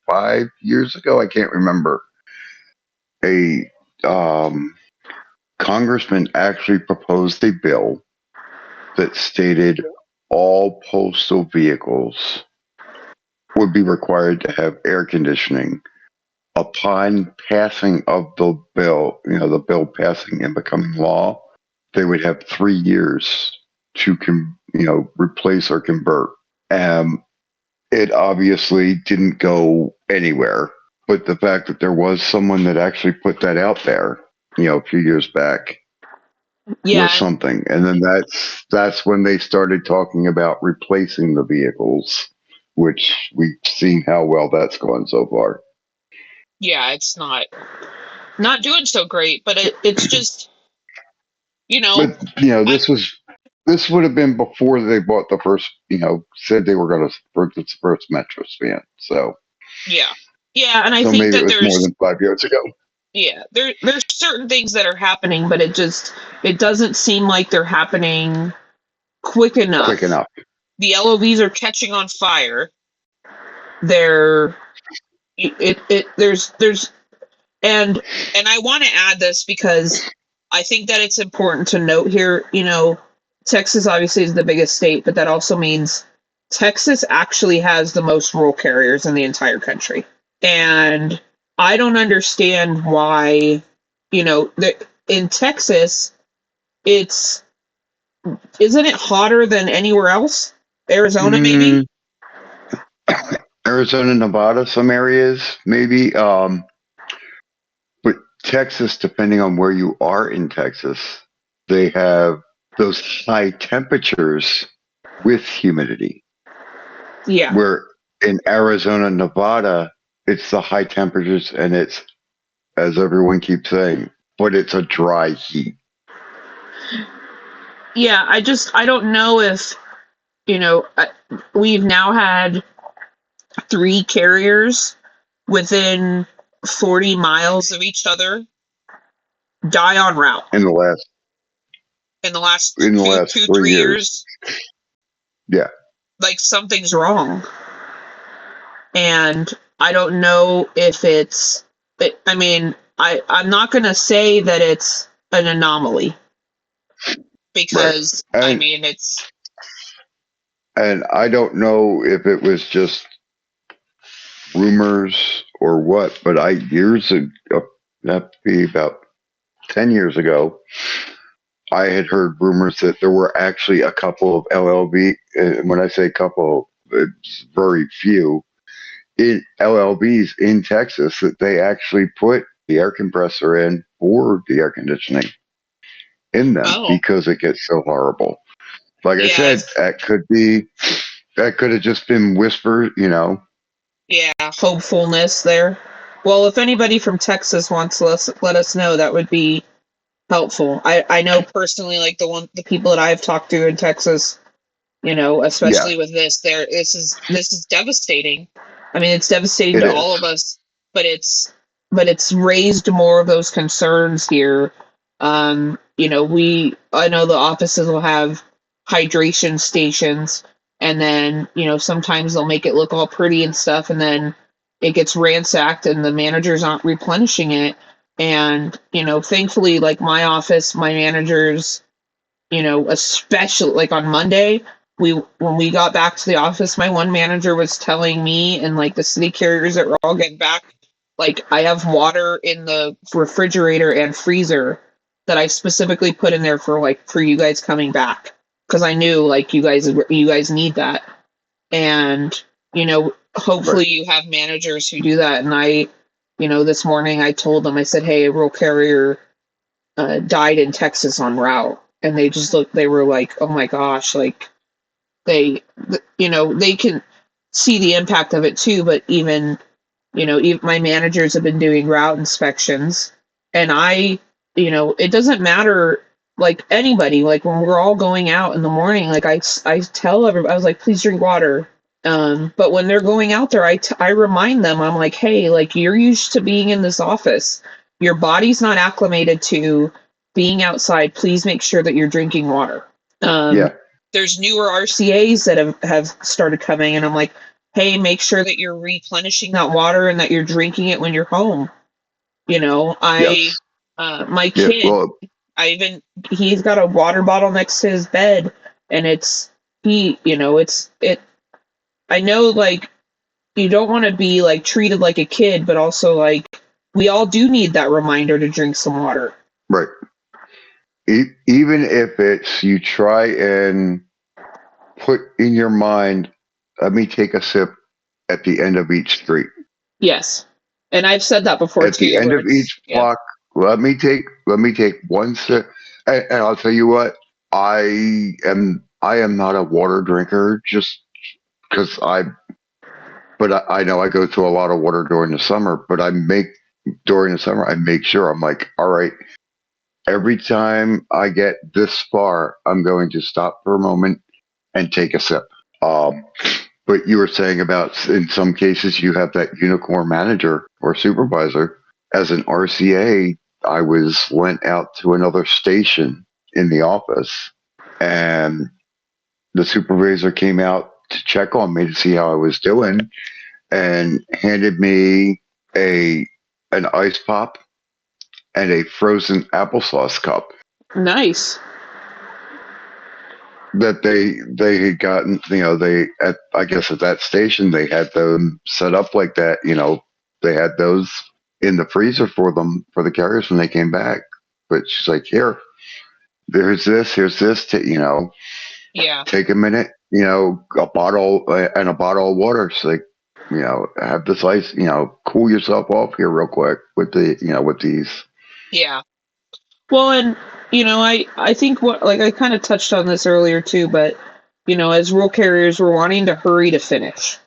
S2: 5 years ago. I can't remember. A congressman actually proposed a bill that stated all postal vehicles would be required to have air conditioning upon passing of the bill passing and becoming law. They would have 3 years to replace or convert. Um, it obviously didn't go anywhere, but the fact that there was someone that actually put that out there, a few years back, was
S1: Yeah,
S2: something. And then that's when they started talking about replacing the vehicles, which we've seen how well that's gone so far.
S1: yeah, it's not doing so great, but it's just, you know,
S2: But
S1: I
S2: this would have been before they bought the first, said they were going to purchase the first mattress fan.
S1: yeah. Yeah, and I
S2: So
S1: think
S2: maybe it
S1: that
S2: was more
S1: there's
S2: than 5 years ago.
S1: yeah, there's certain things that are happening, but it doesn't seem like they're happening quick
S2: Quick
S1: enough.
S2: enough.
S1: The LOVs are catching on fire. They're there's and I want to add this because I think that it's important to note here, Texas obviously is the biggest state, but that also means Texas actually has the most rural carriers in the entire country. And I don't understand why, in Texas, it's isn't it hotter than anywhere else? Arizona, maybe?
S2: Mm, Arizona, Nevada, some areas maybe. But Texas, depending on where you are in Texas, they have those high temperatures with humidity.
S1: Yeah.
S2: Where in Arizona, Nevada, it's the high temperatures and it's, as everyone keeps saying, but it's a dry heat.
S1: Yeah, I don't know if, we've now had 3 carriers within 40 miles of each other die on route
S2: In the last
S1: in the last
S2: in the
S1: two,
S2: last
S1: two,
S2: 3 years.
S1: 3 years.
S2: Yeah.
S1: Like something's wrong. And I don't know if I mean, I'm not going to say that it's an anomaly
S2: Right.
S1: because, I
S2: And
S1: mean, it's,
S2: and I don't know if it was just rumors or what, but years ago, that'd be about 10 years ago, I had heard rumors that there were actually a couple of LLB, and when I say couple, it's very few, in LLBs in Texas that they actually put the air compressor in or the air conditioning in them
S1: oh,
S2: because it gets so horrible. Like I
S1: yeah,
S2: said, that could have just been whispered,
S1: yeah, hopefulness there. Well, if anybody from Texas wants to let us know, that would be helpful. I know personally, like the people that I've talked to in Texas,
S2: Yeah,
S1: especially with this is devastating. I mean, it's devastating
S2: it
S1: to
S2: is.
S1: all of us, but it's raised more of those concerns here. I know the offices will have hydration stations, and then sometimes they'll make it look all pretty and stuff, and then it gets ransacked, and the managers aren't replenishing it. And thankfully, like my office, my managers, especially like on Monday, when we got back to the office, my one manager was telling me and like the city carriers that were all getting back, like I have water in the refrigerator and freezer that I specifically put in there for you guys coming back because I knew like you guys need that. And
S2: Right.
S1: hopefully you have managers who do that. And this morning I told them, I said, hey, a rural carrier died in Texas on route, and they just looked. They were like, "Oh my gosh!" Like they can see the impact of it too. But even my managers have been doing route inspections, and it doesn't matter. Like anybody, like when we're all going out in the morning, like I tell everybody, I was like, please drink water. But when they're going out there, I remind them, I'm like, hey, like you're used to being in this office. Your body's not acclimated to being outside. Please make sure that you're drinking water. Um,
S2: Yeah.
S1: there's newer RCAs that have started coming, and I'm like, hey, make sure that you're replenishing that water and that you're drinking it when you're home.
S2: Yes.
S1: My
S2: Yeah.
S1: kid,
S2: Well,
S1: he's got a water bottle next to his bed, and I know, like, you don't want to be like treated like a kid, but also like we all do need that reminder to drink some water.
S2: right. Even if it's you try and put in your mind, let me take a sip at the end of each street.
S1: Yes, and I've said that before
S2: At the
S1: too,
S2: end
S1: where
S2: of
S1: it's
S2: each
S1: yeah.
S2: block, let me take one sip. And I'll tell you what, I am not a water drinker just because but I know I go through a lot of water during the summer, but during the summer, I make sure I'm like, all right, every time I get this far, I'm going to stop for a moment and take a sip. Um, but you were saying about in some cases you have that unicorn manager or supervisor. As an RCA, I went out to another station in the office, and the supervisor came out to check on me to see how I was doing, and handed me a an ice pop and a frozen applesauce cup
S1: Nice.
S2: that they had gotten. They at I guess at that station they had them set up like that. They had those in the freezer for them for the carriers when they came back. But she's like, here, here's this.
S1: Yeah.
S2: Take a minute. A bottle and a bottle of water. She's like, have this ice. Cool yourself off here real quick with with these.
S1: Yeah. Well, and I think what like I kind of touched on this earlier too, but as rural carriers, we're wanting to hurry to finish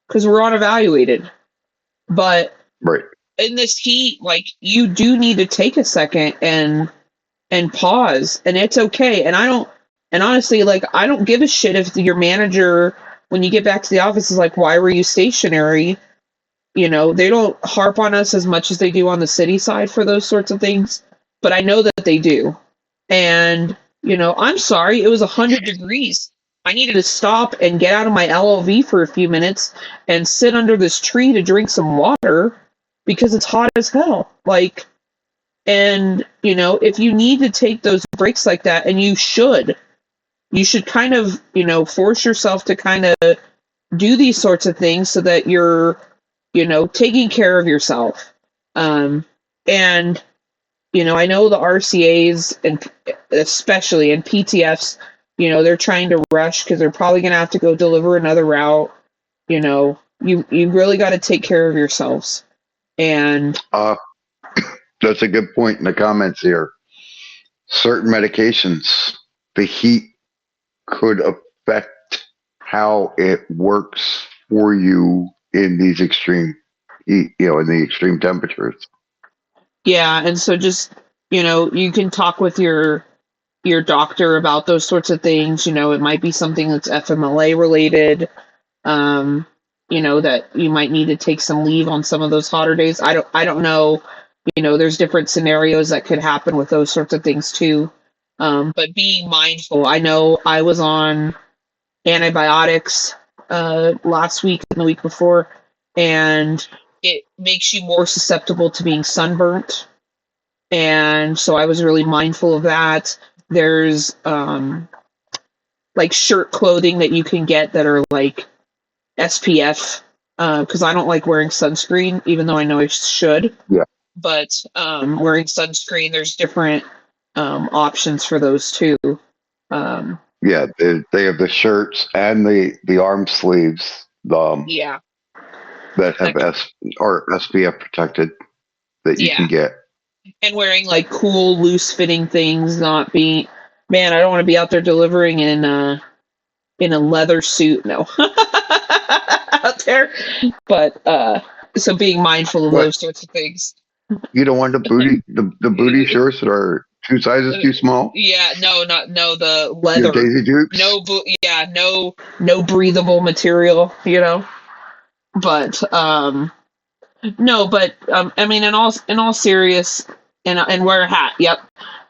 S1: because we're unevaluated. But
S2: Right.
S1: in this heat, like you do need to take a second and pause, and it's okay. And honestly, like I don't give a shit if your manager, when you get back to the office, is like, "Why were you stationary?" They don't harp on us as much as they do on the city side for those sorts of things, but I know that they do. And, I'm sorry, it was 100 degrees. I needed to stop and get out of my LLV for a few minutes and sit under this tree to drink some water because it's hot as hell. Like, and, if you need to take those breaks like that, and you should kind of, force yourself to kind of do these sorts of things so that you're taking care of yourself. And I know the RCAs and especially and PTFs, they're trying to rush because they're probably going to have to go deliver another route. You really got to take care of yourselves. And
S2: Uh, that's a good point in the comments here. Certain medications, the heat could affect how it works for you in these extreme heat, in the extreme temperatures.
S1: yeah, and so just you can talk with your doctor about those sorts of things. It might be something that's FMLA related. Um, that you might need to take some leave on some of those hotter days. I don't know. There's different scenarios that could happen with those sorts of things too. But being mindful. I know I was on antibiotics last week and the week before, and it makes you more susceptible to being sunburnt. And so I was really mindful of that. There's like shirt clothing that you can get that are like SPF, because I don't like wearing sunscreen, even though I know I should.
S2: Yeah.
S1: But wearing sunscreen, there's different options for those too. Um,
S2: Yeah, they have the shirts and the arm sleeves
S1: yeah,
S2: that have or SPF protected that you
S1: yeah,
S2: can get.
S1: and wearing like cool, loose fitting things, not being. Man, I don't want to be out there delivering in a leather suit. No, out there. But so being mindful of
S2: But
S1: those sorts of things.
S2: you don't want the booty shirts that are two sizes too small.
S1: Yeah, no, the
S2: Your
S1: leather.
S2: Daisy Dukes.
S1: Yeah, no breathable material, But no, but I mean, in all serious, and wear a hat. Yep,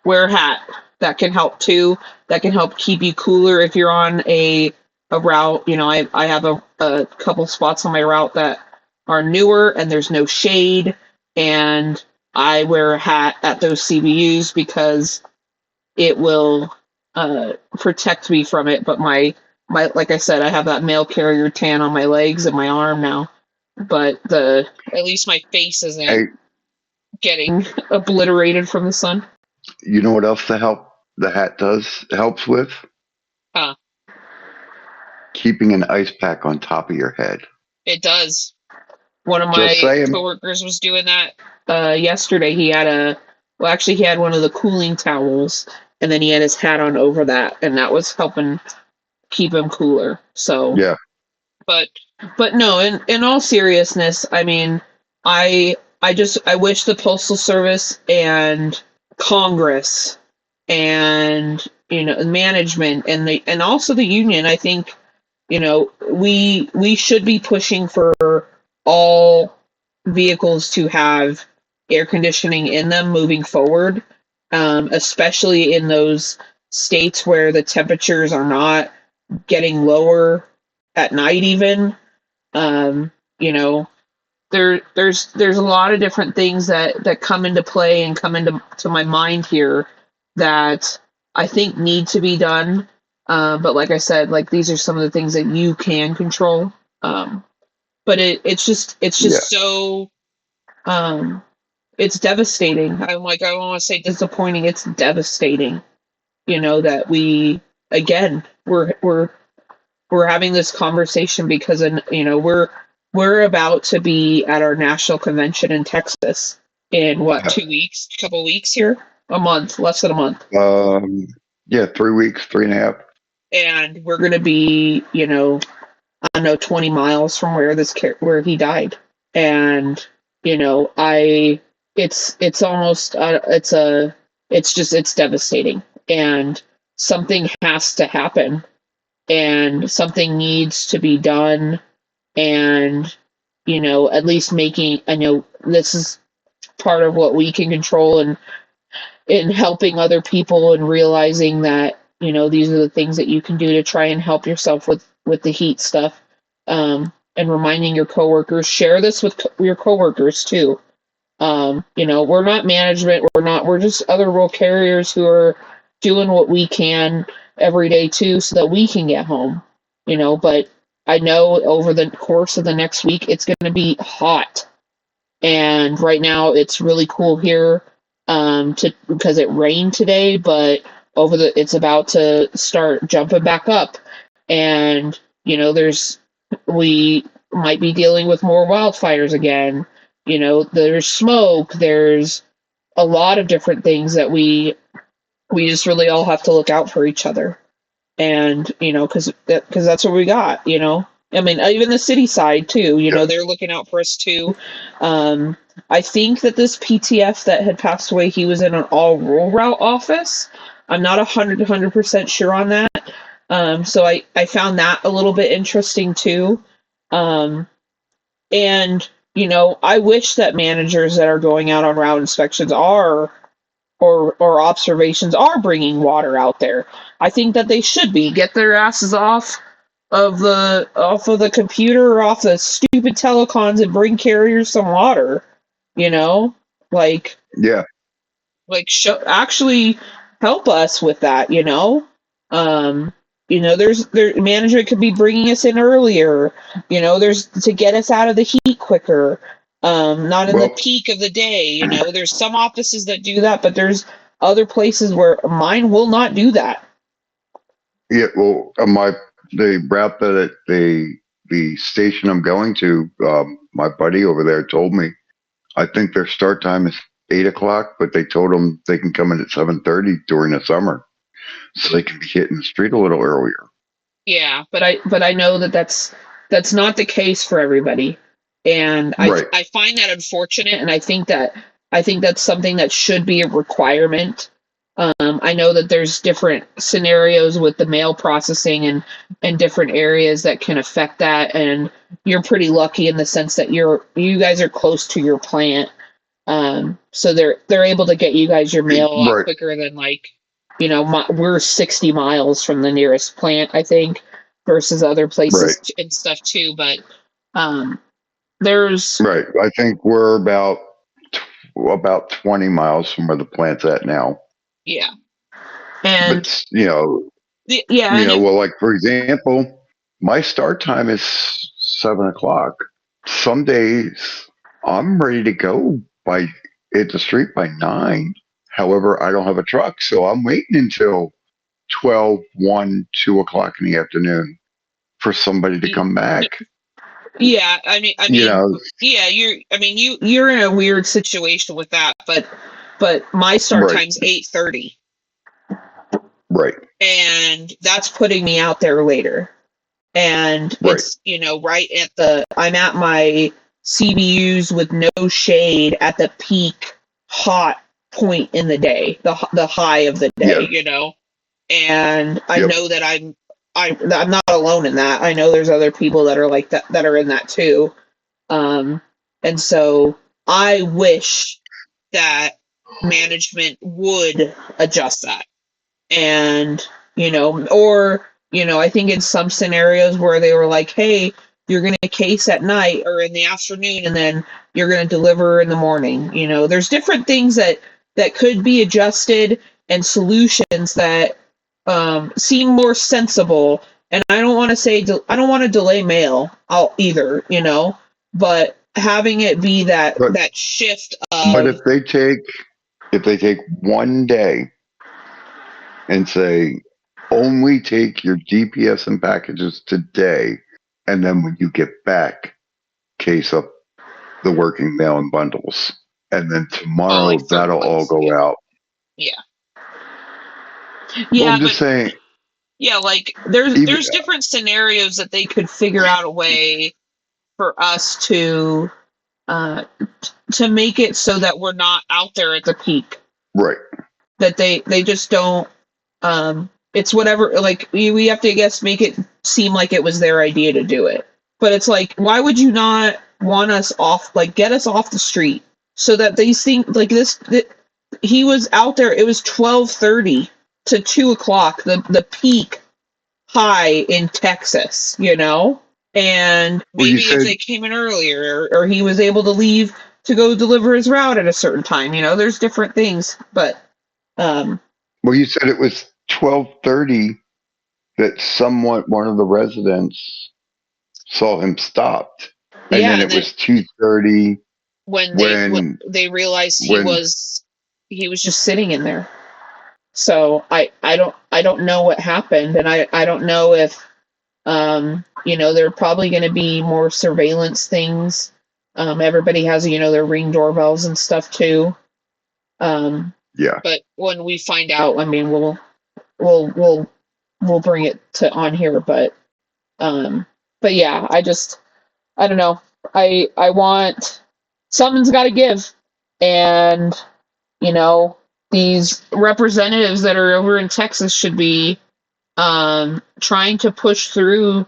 S1: wear a hat. That can help too. That can help keep you cooler if you're on a route. I have a couple spots on my route that are newer and there's no shade, and I wear a hat at those CBUs because it will protect me from it. But my like I said, I have that mail carrier tan on my legs and my arm now, but at least my face isn't
S2: Hey,
S1: getting obliterated from the sun.
S2: you know what else the hat helps with?
S1: Huh?
S2: Keeping an ice pack on top of your head.
S1: It does. One of
S2: Just
S1: my
S2: saying.
S1: coworkers was doing that yesterday. He had one of the cooling towels, and then he had his hat on over that, and that was helping keep him cooler. So
S2: Yeah.
S1: but no, in all seriousness, I mean, I wish the Postal Service and Congress and management and also the union, I think, we should be pushing for all vehicles to have air conditioning in them moving forward, especially in those states where the temperatures are not getting lower at night even. um, you know there's a lot of different things that come into play and come into my mind here that I think need to be done. But like I said, like these are some of the things that you can control. But it's just
S2: Yeah.
S1: so it's devastating. I don't want to say disappointing. It's devastating. That we're having this conversation because we're about to be at our national convention in Texas, in what,
S2: Yeah.
S1: 2 weeks, couple weeks here, a month, less than a month.
S2: Yeah, 3 weeks, 3.5.
S1: And we're going to be, I don't know, 20 miles from where he died. And, it's almost, it's devastating. And something has to happen and something needs to be done. And, at least I know this is part of what we can control, and in helping other people and realizing that these are the things that you can do to try and help yourself with the heat stuff, and reminding your coworkers, share this with your coworkers too. We're not management, we're just other rural carriers who are doing what we can every day too so that we can get home. But I know over the course of the next week it's going to be hot, and right now it's really cool here, because it rained today, but it's about to start jumping back up, and there's we might be dealing with more wildfires again. There's smoke, there's a lot of different things that we just really all have to look out for each other, and because that's what we got. I mean, even the city side too.
S2: Yeah.
S1: They're looking out for us too. I think that this PTF that had passed away, he was in an all rural route office. I'm not 100% sure on that. So I found that a little bit interesting too. And I wish that managers that are going out on route inspections or observations are bringing water out there. I think that they should get their asses off of the computer or off the stupid telecons and bring carriers some water. You know, like
S2: Yeah.
S1: actually help us with that. Um, there management could be bringing us in earlier. There's to get us out of the heat quicker. Not in the
S2: Well,
S1: peak of the day. There's some offices that do that, but there's other places where mine will not do that.
S2: yeah. Well, the route that the station I'm going to, my buddy over there told me, I think their start time is 8 o'clock, but they told them they can come in at 7:30 during the summer, so they can be hitting the street a little earlier.
S1: Yeah, but I know that that's not the case for everybody, and
S2: Right.
S1: I find that unfortunate, and I think that's something that should be a requirement. I know that there's different scenarios with the mail processing and different areas that can affect that, and you're pretty lucky in the sense that you guys are close to your plant, so they're able to get you guys your mail a lot
S2: Right.
S1: quicker than we're 60 miles from the nearest plant, I think, versus other
S2: Right.
S1: places and stuff too. But there's
S2: Right. I think we're about 20 miles from where the plant's at now.
S1: yeah, and
S2: But
S1: yeah, and
S2: well, like for example, my start time is 7 o'clock. Some days I'm ready to go by hit the street by 9. However, I don't have a truck, so I'm waiting until 12, 1, 2 o'clock in the afternoon for somebody to come back.
S1: yeah, I mean,
S2: You
S1: yeah, you're in a weird situation with that, but my start
S2: right,
S1: time's 8:30,
S2: right,
S1: and that's putting me out there later. And
S2: right.
S1: it's right at I'm at my CBUs with no shade at the peak hot point in the day, the high of the
S2: Yeah,
S1: day, and I
S2: yep.
S1: know that I'm not alone in that. I know there's other people that are like that are in that too. And so I wish that management would adjust that, and or I think in some scenarios where they were like, hey, you're going to case at night or in the afternoon, and then you're going to deliver in the morning. There's different things that could be adjusted, and solutions that seem more sensible. And I don't want to say I don't want to delay mail out either, but having it be that
S2: But
S1: that shift
S2: but
S1: of
S2: if they take one day and say only take your DPS and packages today, and then when you get back, case up the working mail in bundles, and then
S1: Oh,
S2: tomorrow
S1: like third
S2: that'll all
S1: place.
S2: go out.
S1: Yeah.
S2: Well,
S1: Yeah,
S2: I'm
S1: but
S2: just saying,
S1: yeah, like there's
S2: even
S1: there's different scenarios that they could figure out a way for us uh to make it so that we're not out there at the peak.
S2: right.
S1: That they just don't it's whatever, like we have to, I guess, make it seem like it was their idea to do it. But it's like, why would you not want us off, like get us off the street so that these things like this that he was out there, it was 12:30 to 2 o'clock, the peak high in Texas, you know? And
S2: Well, you
S1: maybe if
S2: said,
S1: they came in earlier, or he was able to leave to go deliver his route at a certain time, there's different things. But um
S2: it was 12:30 that one of the residents saw him stopped, and
S1: yeah,
S2: then
S1: and
S2: it
S1: then
S2: was 2:30
S1: when
S2: when
S1: they realized
S2: when
S1: he was just sitting in there. So I don't know what happened, and I don't know if there are probably going to be more surveillance things. Everybody has their Ring doorbells and stuff too. Um,
S2: yeah.
S1: but when we find out, I mean, we'll we'll we'll bring it to on here. But yeah, I don't know. I want, something's got to give, and you know these representatives that are over in Texas should be trying to push through,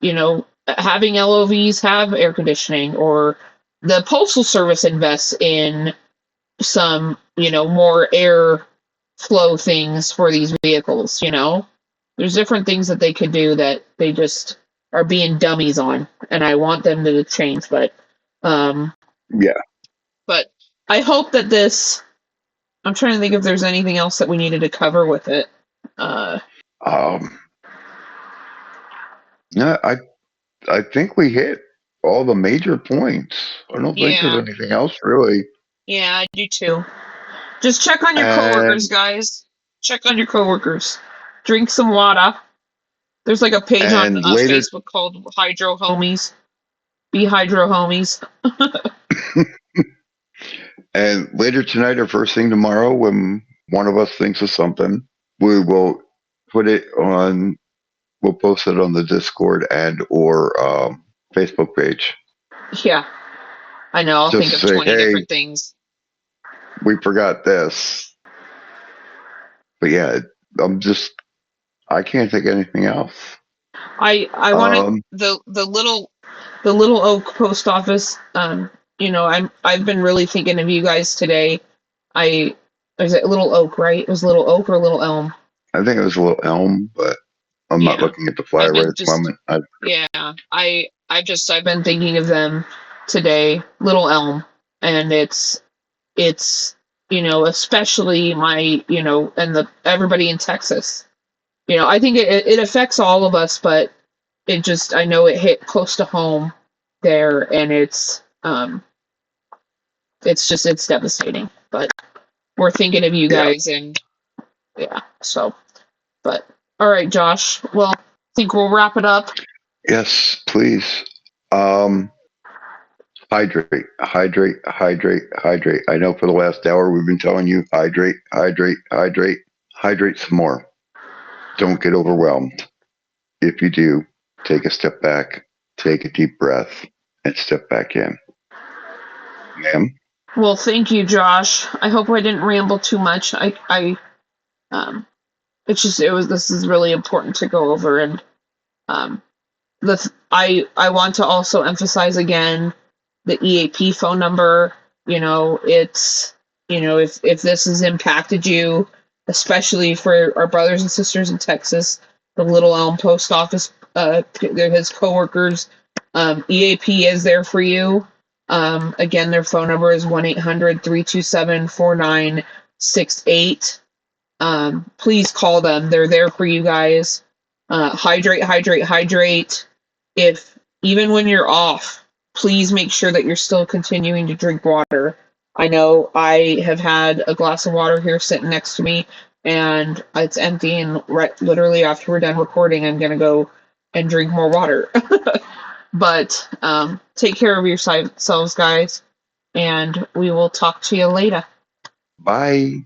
S1: having LOVs have air conditioning, or the Postal Service invests in some, more air flow things for these vehicles. There's different things that they could do that they just are being dummies on, and I want them to change. Um,
S2: Yeah.
S1: but I hope that this. I'm trying to think if there's anything else that we needed to cover with it. Uh,
S2: Um, no, I think we hit all the major points. I don't think there's
S1: yeah,
S2: anything else really.
S1: yeah, I do too. Just check on your coworkers,
S2: And
S1: guys. Check on your coworkers. Drink some water. There's like a page on
S2: and later
S1: Facebook called Hydro Homies. Be Hydro Homies.
S2: and later tonight or first thing tomorrow, when one of us thinks of something, we will put it on. We'll post it on the Discord and or Facebook page.
S1: Yeah, I know. I'll think
S2: Just
S1: of
S2: say,
S1: 20
S2: hey,
S1: different things.
S2: we forgot this. But yeah, I'm just I can't think of anything else.
S1: I wanted
S2: Um,
S1: the Little Oak post office. I've been really thinking of you guys today. I is it Little Oak, right? It was Little Oak or Little Elm?
S2: I think it was a little elm, but I'm not
S1: Yeah.
S2: looking at the
S1: I've
S2: flyer right
S1: been
S2: at the
S1: just
S2: moment.
S1: Yeah, I've been thinking of them today, Little Elm, and it's especially my, and the everybody in Texas. I think it affects all of us, but I know it hit close to home there, and it's devastating. But we're thinking of you
S2: Yeah.
S1: guys, and yeah, so. But all right, Josh. Well, I think we'll wrap it up.
S2: Yes, please. Um, hydrate, hydrate, hydrate, hydrate. I know for the last hour we've been telling you hydrate, hydrate, hydrate, hydrate some more. Don't get overwhelmed. If you do, take a step back, take a deep breath, and step back in. Ma'am?
S1: Well, thank you, Josh. I hope I didn't ramble too much. Um, this is really important to go over, and um, I want to also emphasize again the EAP phone number. It's if this has impacted you, especially for our brothers and sisters in Texas, the Little Elm Post Office, his coworkers, EAP is there for you. Again, their phone number is 1-800-327-4968. Please call them. They're there for you guys. Hydrate, hydrate, hydrate. If even when you're off, please make sure that you're still continuing to drink water. I know I have had a glass of water here sitting next to me, and it's empty. And literally after we're done recording, I'm gonna go and drink more water. But take care of yourselves, guys. and we will talk to you later.
S2: Bye.